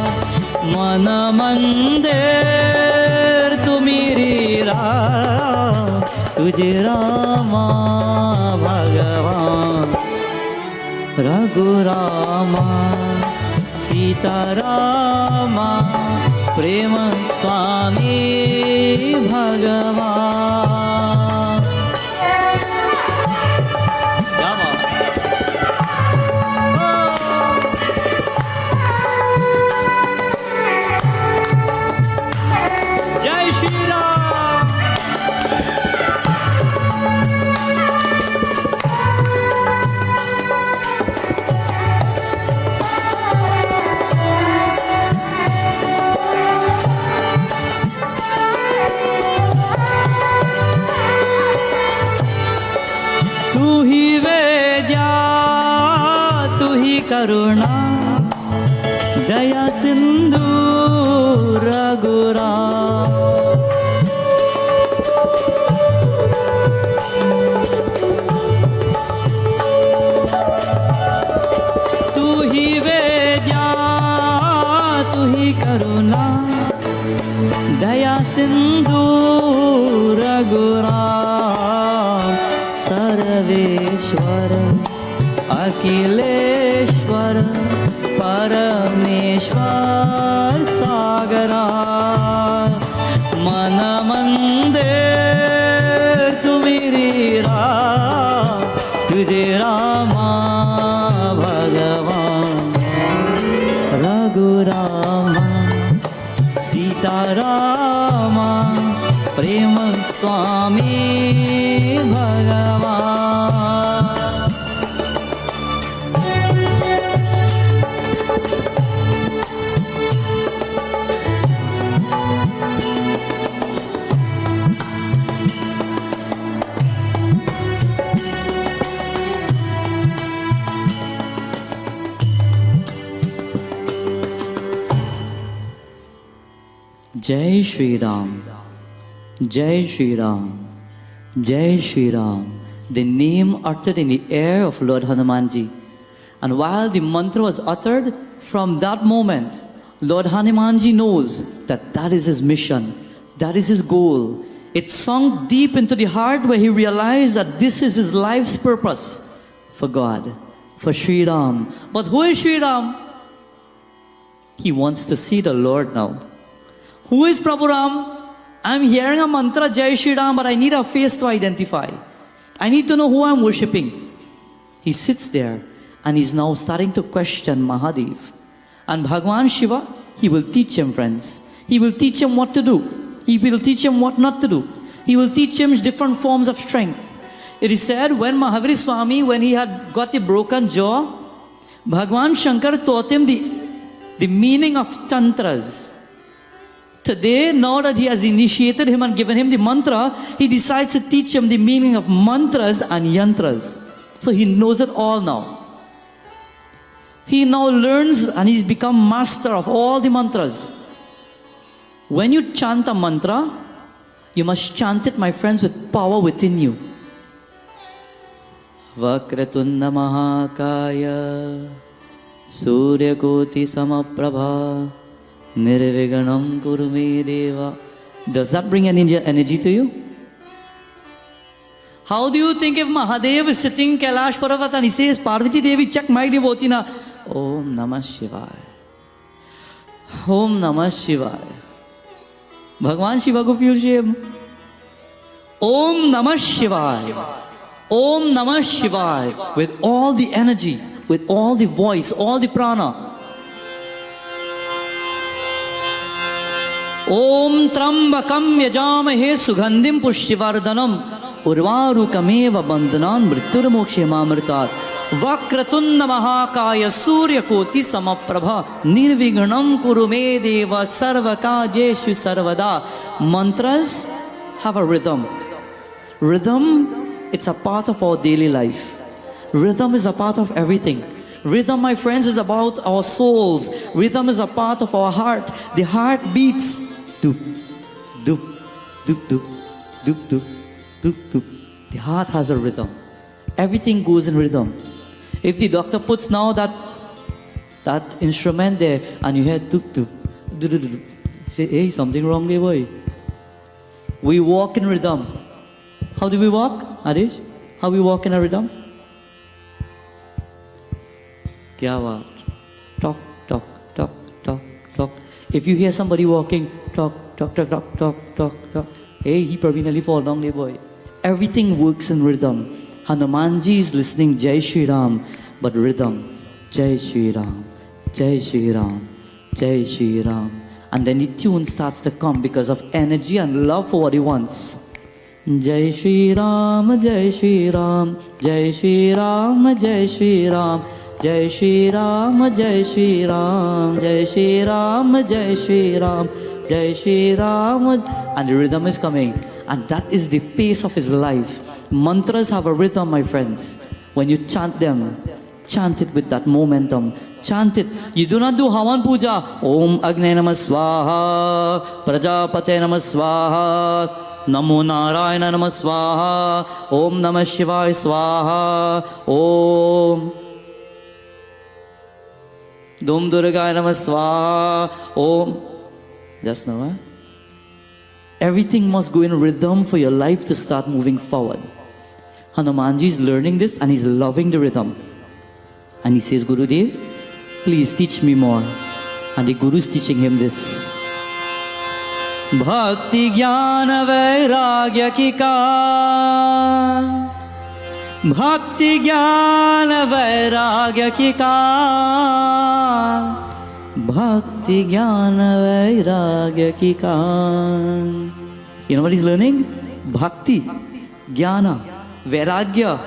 मन मंदिर तू मेरी राह, तुझे रामा भगवान। रघुरामा सीतारामा प्रेम स्वामी भगवान। जय श्री राम। तू ही वेद्या तू ही करुणा दया सिंधु रघुराम। तू ही वेद्या तू ही करुणा दया सिंधु रघुराम। सर्वेश्वर अखिलेश्वर परमेश्वर सागरा मन मंदिर तुम्हारी राह तुझे रामा भगवान। रघुरामा सीतारामा प्रेम स्वामी भगवान। जय श्री राम, जय श्री राम, जय Shri ram. The name uttered in the air of Lord Hanumanji. And while the mantra was uttered, from that moment, Lord Hanumanji knows that that is his mission, that is his goal. It sunk deep into the heart where he realized that this is his life's purpose for God, for Sri Ram. But who is Sri Ram? He wants to see the Lord now. Who is Prabhu Ram? I'm hearing a mantra, Jai Shri Ram, but I need a face to identify. I need to know who I'm worshipping. He sits there and he's now starting to question Mahadev. And Bhagwan Shiva, he will teach him, friends. He will teach him what to do. He will teach him what not to do. He will teach him different forms of strength. It is said when Mahaviri Swami, when he had got a broken jaw, Bhagwan Shankar taught him the meaning of tantras. Today, now that he has initiated him and given him the mantra, he decides to teach him the meaning of mantras and yantras. So he knows it all now. He now learns and he's become master of all the mantras. When you chant a mantra, you must chant it, my friends, with power within you. Vakratunda Mahakaya Suryakoti Samaprabha Nirviganam Kurume Deva. Does that bring any energy to you? How do you think if Mahadev is sitting in Kailash Parvat and he says, Parvati Devi, check my devotee na. Om Namah Shivaya. Om Namah Shivaya. Bhagwan Shiva ko feel shame. Om Namah Shivaya. Om Namah Shivaya. With all the energy, with all the voice, all the prana. Om Trambakam Yajamahe Sugandhim Pushtivardhanam Urvarukameva Bandhanan Mrityurmokshemamritat Vakratunda Mahakaya Suryakoti Samaprabha Nirvignam Kurume Deva Sarvakajeshu Sarvada. Mantras have a rhythm. Rhythm, it's a part of our daily life. Rhythm is a part of everything. Rhythm, my friends, is about our souls. Rhythm is a part of our heart. The heart beats. Doop, doop, doop, doop, doop, doop, doop, doop. The heart has a rhythm. Everything goes in rhythm. If the doctor puts now that instrument there and you hear doop, doop, doop, doop, doop, say, hey, something wrong there, boy. We walk in rhythm. How do we walk, Harish? How we walk in a rhythm? Kya baat? Talk, talk, talk, talk, talk. If you hear somebody walking, talk, talk, talk, talk, talk, talk, talk. Hey, he probably nearly fall down there, boy. Everything works in rhythm. Hanumanji is listening Jai Shri Ram, but rhythm. Jai Shri Ram, Jai Shri Ram, Jai Shri Ram. And then the tune starts to come because of energy and love for what he wants. Jai Shri Ram, Jai Shri Ram, Jai Shri Ram, Jai Shri Ram, Jai Shri Ram, Jai Shri Ram, Jai Shri Ram, Jai Shri Ram, Jai Shri Ram. And the rhythm is coming. And that is the pace of his life. Mantras have a rhythm, my friends. When you chant them, chant it with that momentum. Chant it. You do not do Havan Puja. Om Agne Namah Swaha, Prajapate Namah Swaha, Namo Narayana Namah Swaha, Om Namah Shivaya Swaha, Om Dum Durgaya Namah Swaha, Om. Just now, everything must go in rhythm for your life to start moving forward. Hanumanji is learning this and he's loving the rhythm. And he says, Gurudev, please teach me more. And the Guru is teaching him this. Bhakti Jnana Vairagya ki kaan, Bhakti Jnana Vairagya ki kaan, Bhakti Jnana Vairagya ki kaan. You know what he's learning? Bhakti, Jnana, Vairagya.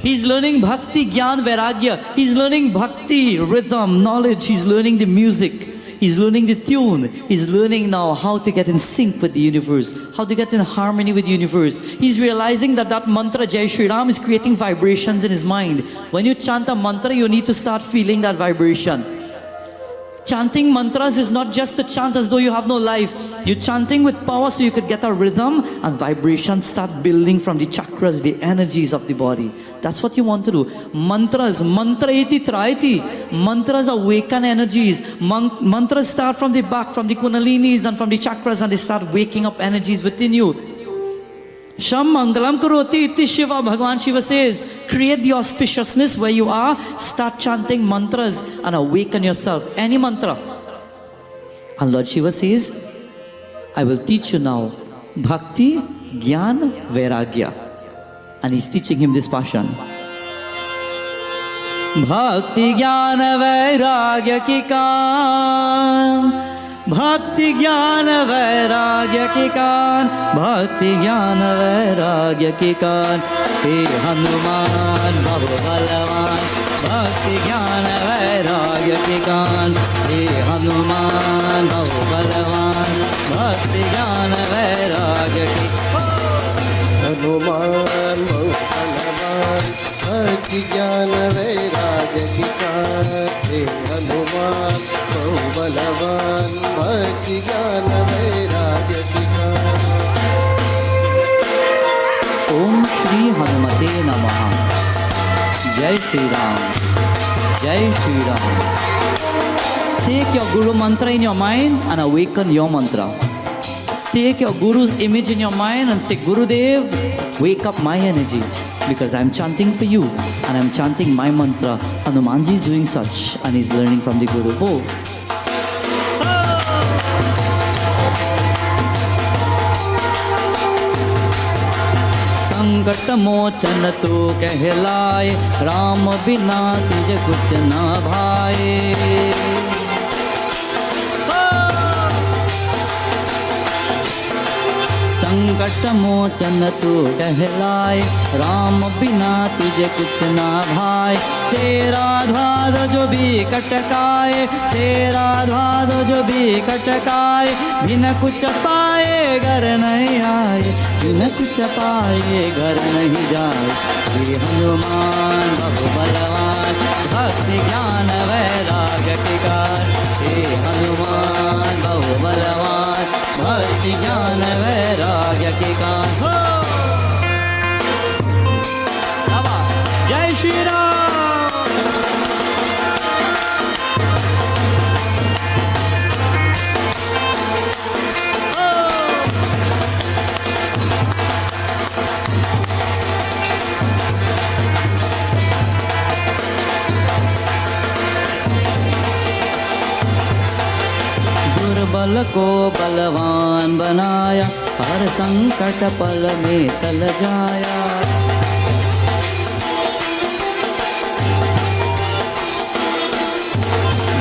He's learning Bhakti, Gyan, Vairagya. He's learning Bhakti, rhythm, knowledge. He's learning the music. He's learning the tune. He's learning now how to get in sync with the universe, how to get in harmony with the universe. He's realizing that that mantra, Jai Shri Ram, is creating vibrations in his mind. When you chant a mantra, you need to start feeling that vibration. Chanting mantras is not just to chant as though you have no life. You're chanting with power so you could get a rhythm and vibration start building from the chakras, the energies of the body. That's what you want to do. Mantras, mantra iti traiti. Mantras awaken energies. Mantras start from the back, from the kundalinis and from the chakras, and they start waking up energies within you. Sham Mangalam Karoti iti Shiva. Bhagavan Shiva says, create the auspiciousness where you are. Start chanting mantras and awaken yourself. Any mantra. And Lord Shiva says, I will teach you now Bhakti, Gyan, Vairagya. And he's teaching him this passion. Bhakti, Jnana Vairagya ki kaan, Bhakti, Jnana Vairagya ki kaan, Bhakti, Jnana Vairagya ki kaan. He Hanuman Bahu Balavan, Bhakti, Jnana Vairagya ki kaan. He Hanuman Bahu Balavan, Bhakti, Jnana Vairagya ki kaan. Hanuman Bahu Balavan, Bhakti Jnana Vairagya ki kaan. He Hanuman Bahu Balavan, Bhakti Jnana Vairagya ki kaan. Om Shri Hanumate Namaha. Jai Shri Ram, Jai Shri Ram. Take your Guru mantra in your mind and awaken your mantra. Take your Guru's image in your mind and say, Gurudev, wake up my energy. Because I'm chanting for you and I'm chanting my mantra. Hanumanji is doing such and he's learning from the Guru. Oh. संकट मोचन तू कहलाए, राम बिना तुझे कुछ ना भाए. संकट मोचन तू कहलाए, राम बिना तुझे कुछ ना भाए. तेरा ध्वाद जो भी कटकाए, तेरा ध्वाद जो भी कटकाए, बिन कुछ पाए घर नहीं आए, बिन कुछ पाए घर नहीं जाए. श्री हनुमान बहु बलवान, भक्ति ज्ञान वैराग्य की कार. हे हनुमान बहु बलवान, भक्ति ज्ञान वैराग्य की कार. जय श्री राम. को बलवान बनाया, हर संकट पल में टल जाया।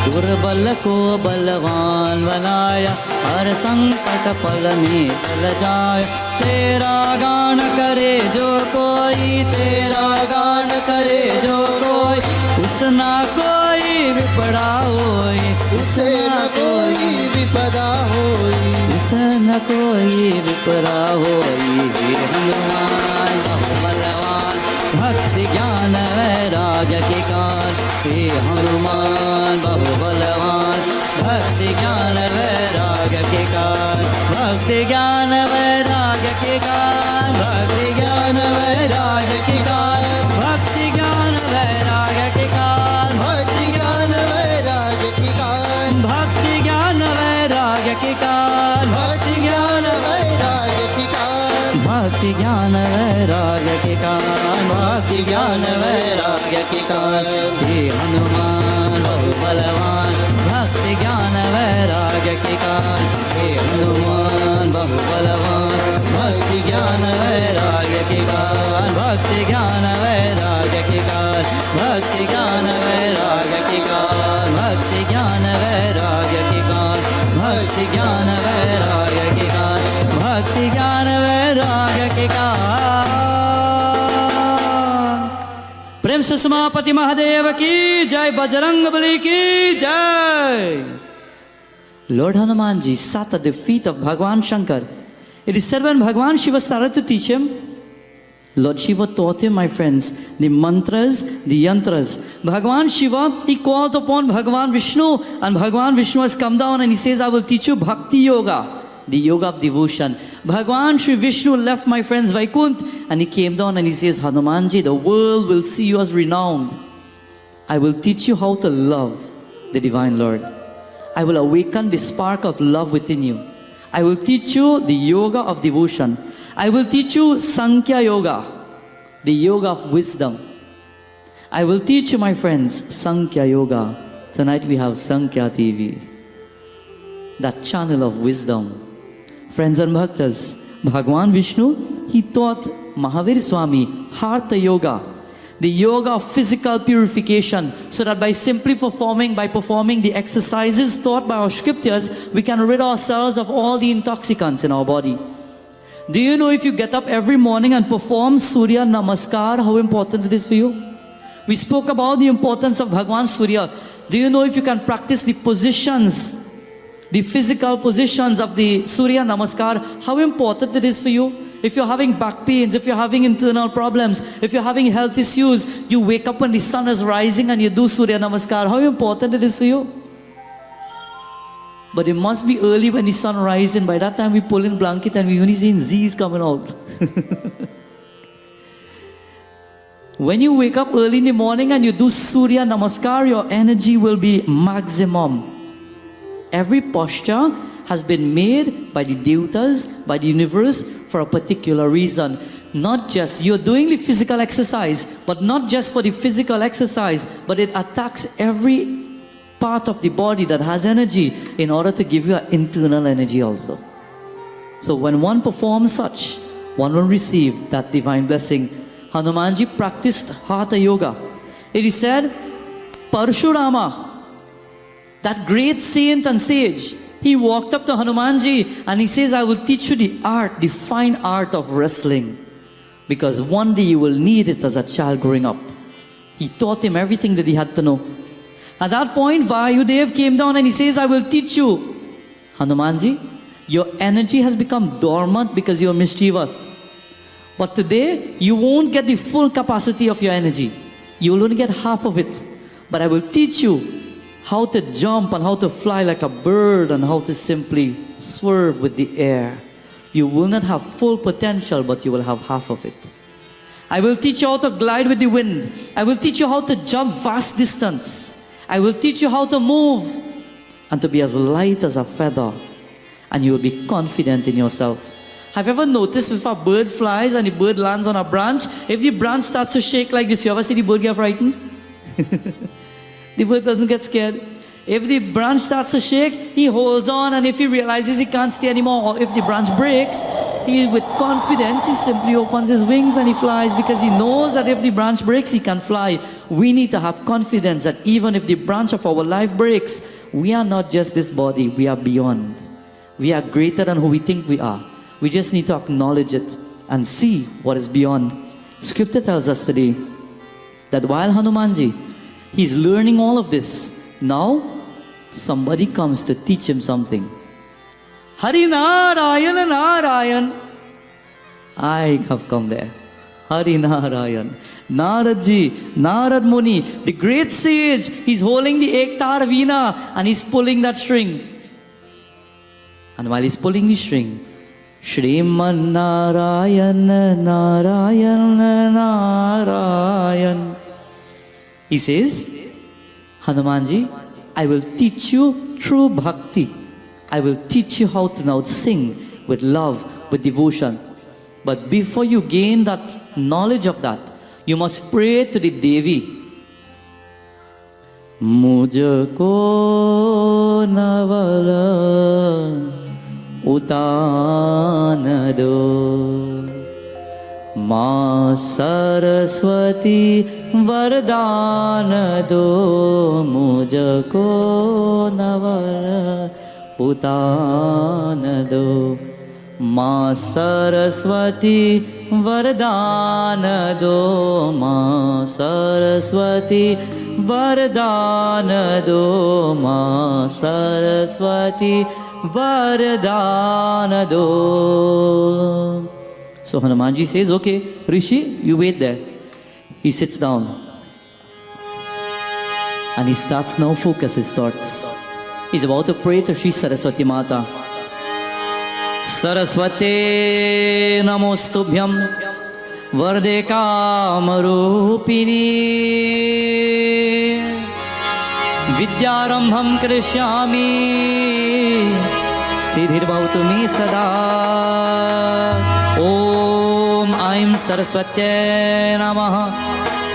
दुर्बल को बलवान बनाया, हर संकट पल में टल जाए। तेरा गान करे जो कोई, तेरा गान करे जो कोई, उसे ना कोई विपदा होई, उसे न कोई विपदा होई, उसे न कोई विपदा होई। हे हनुमान बहुबलवान, भक्ति ज्ञान वैराग्य के कान। हे हनुमान बहुबलवान, भक्ति ज्ञान वैराग्य के कान। भक्ति ज्ञान वैराग्य के कान, भक्ति ज्ञान वैराग्य के कान, भक्ति ज्ञान वैराग्य के कान, भक्ति ज्ञान वैराग्य की कान, भक्ति ज्ञान वैराग्य के कान, भक्ति ज्ञान वैराग्य की कान, भक्ति ज्ञान वैराग्य के कान, भक्ति ज्ञान वैराग्य के कान। हे हनुमान बहुबलवान, भक्ति ज्ञान वैराग्य के कान। हे हनुमान बहुबलवान, भक्ति ज्ञान वैराग्य के कान, भक्ति ज्ञान वैराग्य के कान, भक्ति ज्ञान वैराग्य के कान, भक्ति ज्ञान वैराग्य के कान, भक्ति ज्ञान वैराग्य के कान, भक्ति ज्ञान वैराग्य के कान। प्रेम से समापति महादेव की जय, बजरंग बली की जय। Lord Hanuman ji sat at the feet of Bhagwan Shankar. It is said when Bhagwan Shiva started to teach him, Lord Shiva taught him, my friends, the mantras, the yantras. Bhagwan Shiva, he called upon Bhagwan Vishnu, and Bhagwan Vishnu has come down and he says, I will teach you Bhakti Yoga, the yoga of devotion. Bhagwan Shri Vishnu left, my friends, Vaikunt, and he came down and he says, Hanumanji, the world will see you as renowned. I will teach you how to love the Divine Lord. I will awaken the spark of love within you. I will teach you the yoga of devotion. I will teach you Sankhya Yoga, the yoga of wisdom. I will teach you, my friends, Sankhya Yoga. Tonight we have Sankhya TV, that channel of wisdom. Friends and bhaktas, Bhagwan Vishnu, he taught Mahavir Swami Hatha Yoga, the yoga of physical purification, so that by simply performing the exercises taught by our scriptures, we can rid ourselves of all the intoxicants in our body. Do you know if you get up every morning and perform Surya Namaskar, how important it is for you? We spoke about the importance of Bhagwan Surya. Do you know if you can practice the positions, the physical positions of the Surya Namaskar, how important it is for you? If you're having back pains, if you're having internal problems, if you're having health issues, you wake up when the sun is rising and you do Surya Namaskar, how important it is for you? But it must be early when the sun rises, and by that time we pull in blanket and we only see Z's coming out. When you wake up early in the morning and you do Surya Namaskar, your energy will be maximum. Every posture has been made by the devatas, by the universe, for a particular reason. Not just, you're doing the physical exercise, but not just for the physical exercise, but it attacks every part of the body that has energy in order to give you an internal energy also. So when one performs such, one will receive that divine blessing. Hanumanji practiced Hatha Yoga. It is said, Parshurama, that great saint and sage, he walked up to Hanumanji and he says, I will teach you the art, the fine art of wrestling. Because one day you will need it as a child growing up. He taught him everything that he had to know. At that point, Vayudev came down and he says, I will teach you. Hanumanji, your energy has become dormant because you are mischievous. But today, you won't get the full capacity of your energy. You will only get half of it. But I will teach you how to jump and how to fly like a bird and how to simply swerve with the air. You will not have full potential, but you will have half of it. I will teach you how to glide with the wind. I will teach you how to jump vast distance. I will teach you how to move and to be as light as a feather. And you will be confident in yourself. Have you ever noticed if a bird flies and the bird lands on a branch, if the branch starts to shake like this, you ever see the bird get frightened? The bird doesn't get scared. If the branch starts to shake, he holds on, and if he realizes he can't stay anymore, or if the branch breaks, he, with confidence, he simply opens his wings and he flies, because he knows that if the branch breaks, he can fly. We need to have confidence that even if the branch of our life breaks, we are not just this body, we are beyond. We are greater than who we think we are. We just need to acknowledge it and see what is beyond. Scripture tells us today that while Hanumanji, he's learning all of this, now somebody comes to teach him something. Hari Narayan Narayan. I have come there. Hari Narayan. Narad Ji, Narad Muni, the great sage, he's holding the Ektar Veena and he's pulling that string. And while he's pulling the string, Shriman Narayan Narayan Narayan, he says, Hanumanji, I will teach you true bhakti. I will teach you how to now sing with love, with devotion. But before you gain that knowledge of that, you must pray to the Devi. Mujhko navala utana do, Ma Saraswati vardana do, mujhko navala utana do, Ma Saraswati vardana do, Ma Saraswati vardana do, Ma Saraswati vardana do. So Hanumanji says, okay, Rishi, you wait there. He sits down and he starts now focus his thoughts. He's about to pray to Shri Saraswati Mata. Saraswate namostubhyam varde kamarupini vidyarambham krishyami siddhirbhavatu me sada. Om Aim Saraswate Namaha.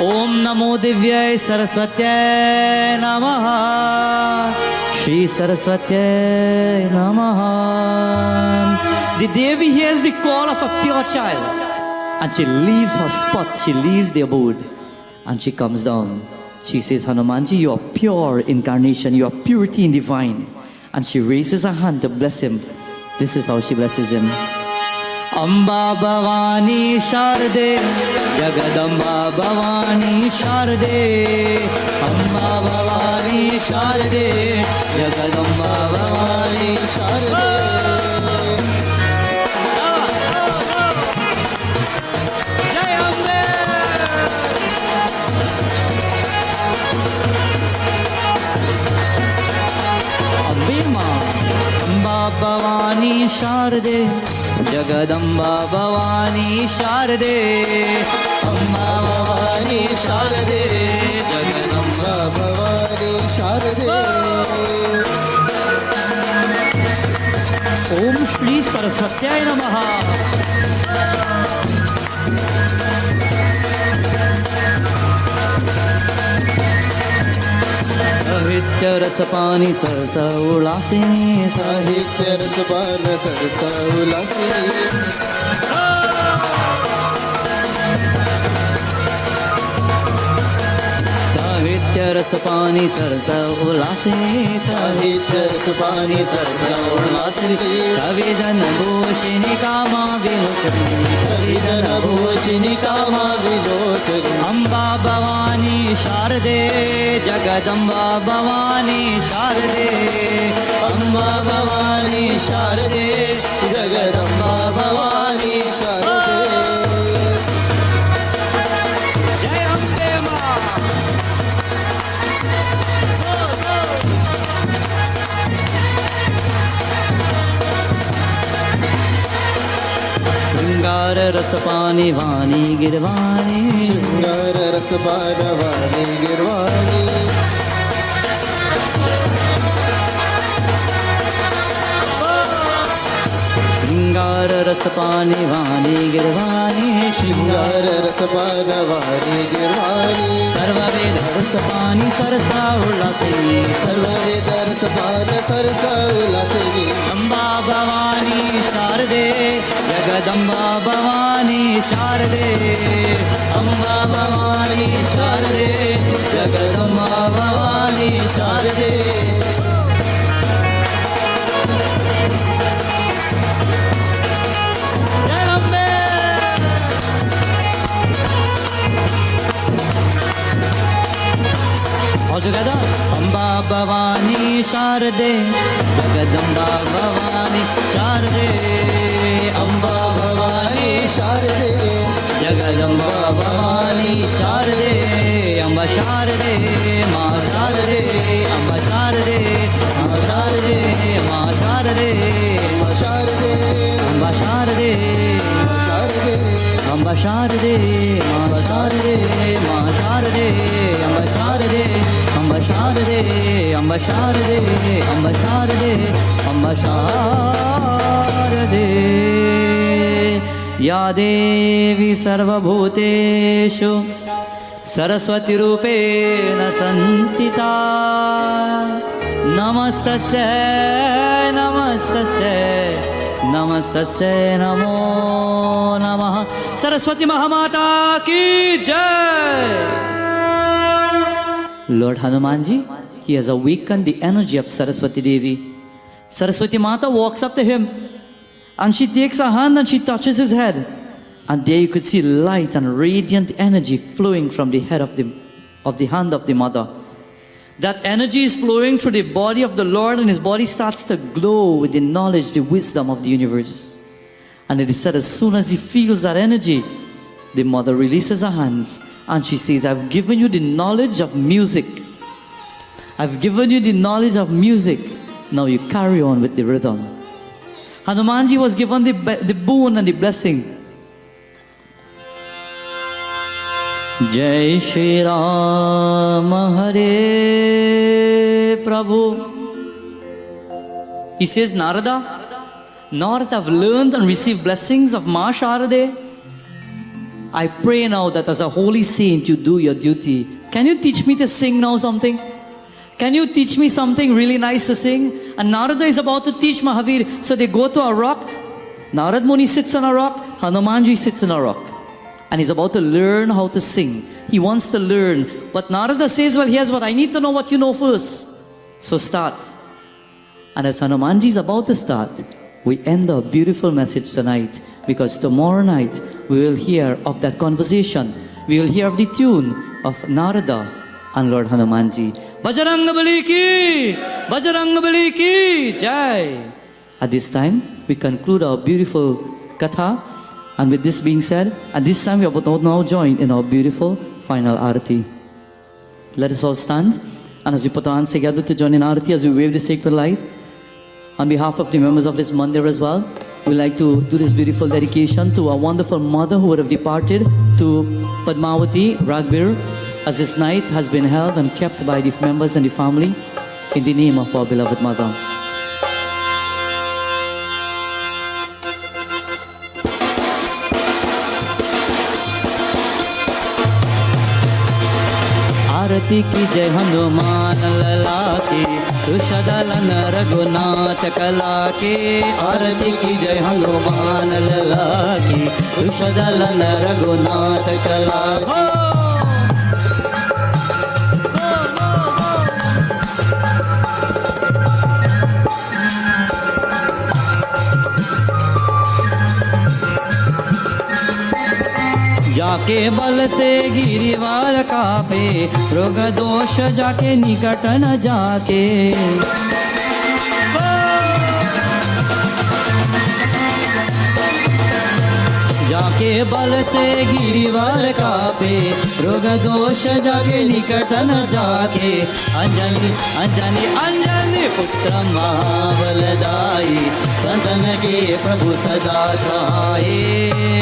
Om Namo Divyai Saraswate Namaha. Shri Saraswate Namaha. The Devi hears the call of a pure child and she leaves her spot, she leaves the abode and she comes down. She says, Hanumanji, you are pure incarnation, you are purity in divine. And she raises her hand to bless him. This is how she blesses him. Amba Bhavani Sharde, Jagadamba Bhavani Sharde, Amba Bhavani Sharde, Jagadamba Bhavani Sharde. Jai Ambe! Ambe Ma, Amba Bhavani Sharde, Jagadamba Bhavani Sharde, Amma Bhavani Sharde, Jagadamba Bhavani Sharde. Om Shri Saraswatyaya Namaha. Sahitya Rasapani Sarasa Ulasini, Sahitya Rasapani Sarasa Ulasini. Sahitya Rasapani Sarasa Ulasini, Sahitya Rasapani Sarasa Ulasini. Kavidana Bhushini Kama Vilochani, Kavidana Bhushini Kama Vilochani. Amba Bhavani Sharde, Jagadamba Bhavani Sharde, Amba Bhavani Sharde, Jagadamba Bhavani Sharde. Jai Ambe Ma. Shringara Rasapani Vani Girvani, Shringara Rasapani Vani Girvani. Shringara Rasapani Vani Girvani, Shringara Rasapani Vani Girvani. Sarva Veda रस पानी सरसा उल्लासिनी सर्व वेद रस पान सरस उल्लासिनी अम्बा भवानी शारदे जगदम्बा भवानी शारदे अम्बा भवानी शारदे जगदम्बा भवानी शारदे जय Ambe all together Amba Bhavani शारदे जगदम्बा भवानी शारदे अम्बा भवानी शारदे जगदम्बा भवानी शारदे अम्बा शारदे माँ शारदे अम्बा शारदे अम्बा शारदे माँ शारदे अम्बा शारदे अम्बा शारदे शारदे अम्बा शारदे माँ शारदे माँ शारदे अम्बा शारदे अम्बा शारदे अम्बा शारदे अम्बा शारदे अम्बा शारदे या देवी सर्वभूतेषु सरस्वती रूपेण संस्थिता नमस्तस्यै नमस्तस्यै नमस्तस्यै नमो नमः सरस्वती महामाता की जय Lord Hanumanji, he has awakened the energy of Saraswati Devi. Saraswati Mata walks up to him and she takes her hand and she touches his head. And there you could see light and radiant energy flowing from the head of the hand of the mother. That energy is flowing through the body of the Lord and his body starts to glow with the knowledge, the wisdom of the universe. And it is said as soon as he feels that energy, the mother releases her hands and she says, I've given you the knowledge of music. I've given you the knowledge of music. Now you carry on with the rhythm. Hanumanji was given the boon and the blessing. Jai Shri Ram Hare Prabhu. He says, Narada, now that I've learned and received blessings of Ma Sharade, I pray now that as a holy saint you do your duty. Can you teach me to sing now something? Can you teach me something really nice to sing? And Narada is about to teach Mahavir. So they go to a rock. Narad Muni sits on a rock. Hanumanji sits on a rock. And he's about to learn how to sing. He wants to learn. But Narada says, well, here's what I need to know what you know first. So start. And as Hanumanji is about to start, we end our beautiful message tonight. Because tomorrow night, we will hear of that conversation. We will hear of the tune of Narada and Lord Hanumanji. Bajrang Bali ki Jai. At this time, we conclude our beautiful katha. And with this being said, at this time we are about now join in our beautiful final arati. Let us all stand. And as we put our hands together to join in arati, as we wave the sacred light, on behalf of the members of this mandir as well, we'd like to do this beautiful dedication to our wonderful mother who would have departed, to Padmavati Ragbir, as this night has been held and kept by the members and the family in the name of our beloved mother. आरती की जय हनुमान लला की तुषदलन रघुनाथ कला के आरती की जय हनुमान लला की तुषदलन रघुनाथ कला जाके बल से गिरिवार कापे रोग दोष जाके निकट न जाके जाके बल से गिरिवार कापे रोग दोष जाके निकट न जाके अंजनी अंजनी अंजनी पुत्र महाबलदाई संतन के प्रभु सदा सहाय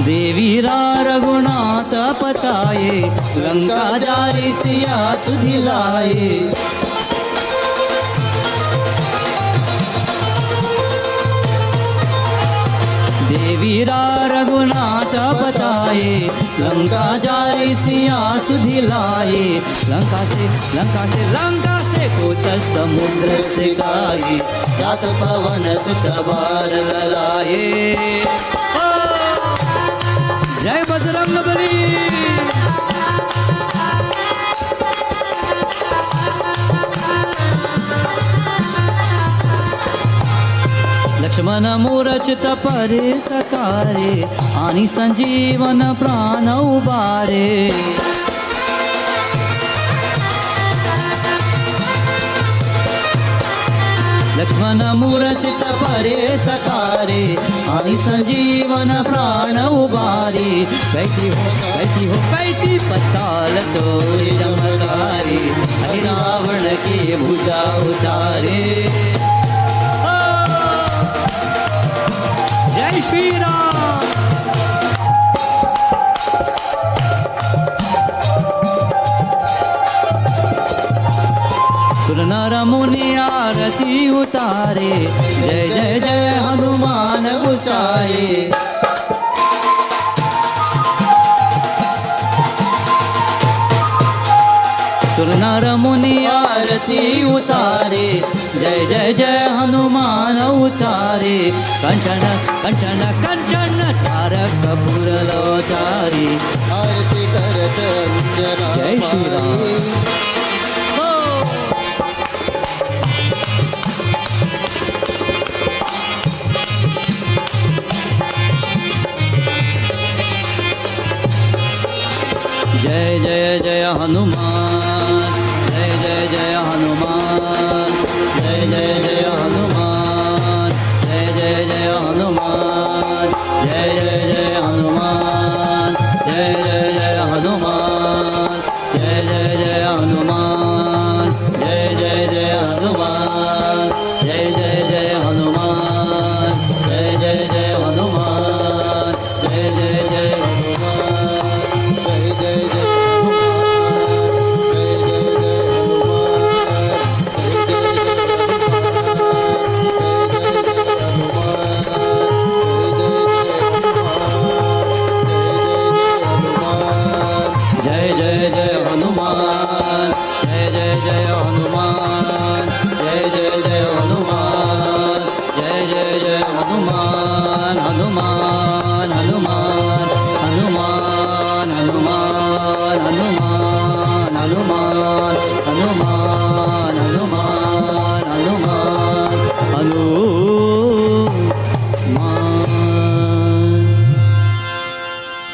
देवीरा रघुनाथ पताये लंका जारी सिया सुधिलाए जाए, लंका जारी सिया सुधी लाए, लंका से कोचर समुद्र से गाए, यात पवन सुत बार ललाए। जय बजरंग बली। लक्ष्मण मूरचित परे सकारे, आणि संजीवन प्राण उबारे। लक्ष्मण मूरचित परे सकारे, आणि संजीवन प्राण उबारे। पैती पताल तोरी चमकारे, हरि रावण की भुजा उतारे। जय श्री राम। सुर नर मुनि आरती उतारे, जय जय जय हनुमान उचारे। सुर नर मुनि आरती उतारे, जय जय जय हनुमान उचारे। कंचन कंचन कंचन तारक कपूर लोचारी, आरती करत अंजना जय श्री राम। जय जय जय हनुमान, जय जय जय हनुमान, जय जय जय हनुमान, जय जय जय हनुमान, जय जय जय हनुमान, जय जय जय हनुमान, जय जय जय हनुमान, जय जय जय हनुमान, जय जय जय हनुमान, जय जय जय हनुमान, जय जय जय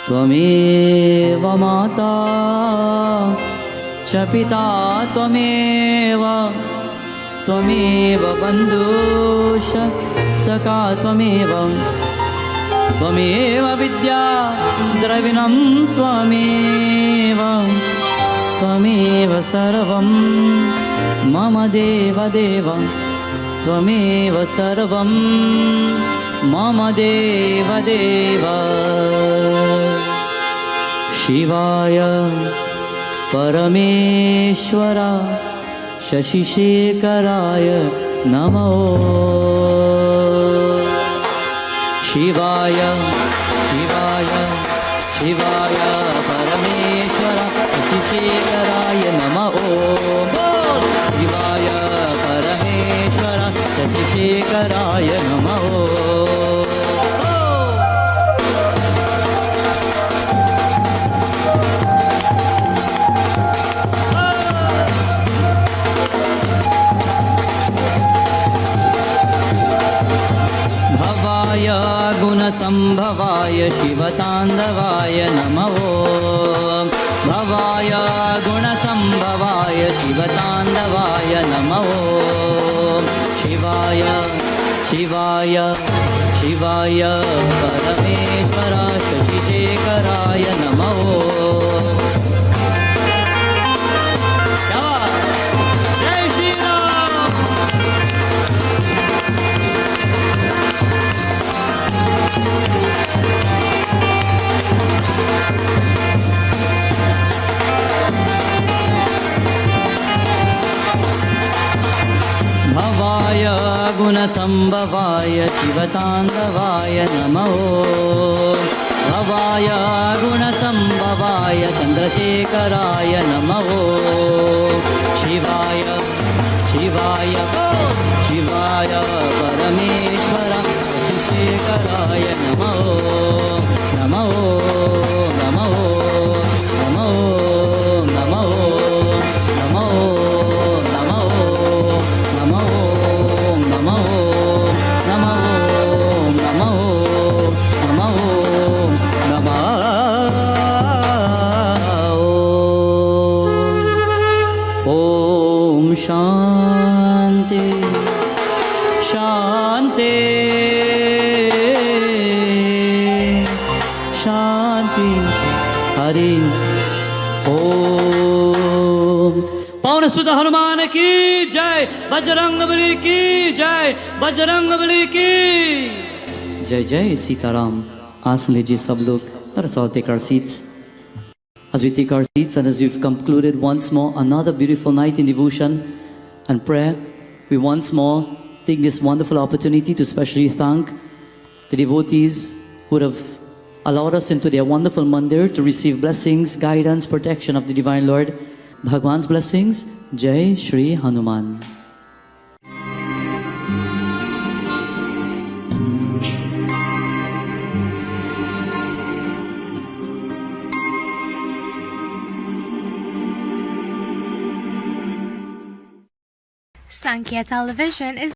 त्वमेव माता च पिता त्वमेव, त्वमेव बन्धुश्च सखा त्वमेव, त्वमेव विद्या द्रविणं त्वमेव, त्वमेव सर्वं मम देवदेव, त्वमेव सर्वं मम देवदेव। शिवाय परमेश्वर शशिशेखराय नमो। शिवाय शिवाय शिवाय परमेश्वर शशिशेखराय नमो। शिवाय परमेश्वर शशिशेखराय नमो। भवाय गुणसंभवाय शिवताण्डवाय नमो। भवाय गुणसंभवाय शिवताण्डवाय नमो। शिवाय शिवाय शिवाय परमेश्वर शशिशेखराय नमो। जय श्री राम। भवाय गुणसंभवाय शिवताण्डवाय नमो। भवाय गुणसम्भवाय चन्द्रशेखराय नमो शिवाय शिवाय शिवाय परमेश्वर शेखराय नमो नमो नमो नमो नमो नमो नमो नमो नमो नमो नमो नमो नमः ॐ शान्ति शान्ति शान्ति हरि ओम पवन सुत हनुमान की जय बजरंगबली की जय बजरंगबली की जय जय सीताराम आसन लीजिए सब लोग let us all take our seats. As we take our seats and as we've concluded once more another beautiful night in devotion and prayer, we once more take this wonderful opportunity to specially thank the devotees who have allowed us into their wonderful mandir to receive blessings, guidance, protection of the Divine Lord. Bhagwan's blessings. Jai Shri Hanuman. Sankhya Television is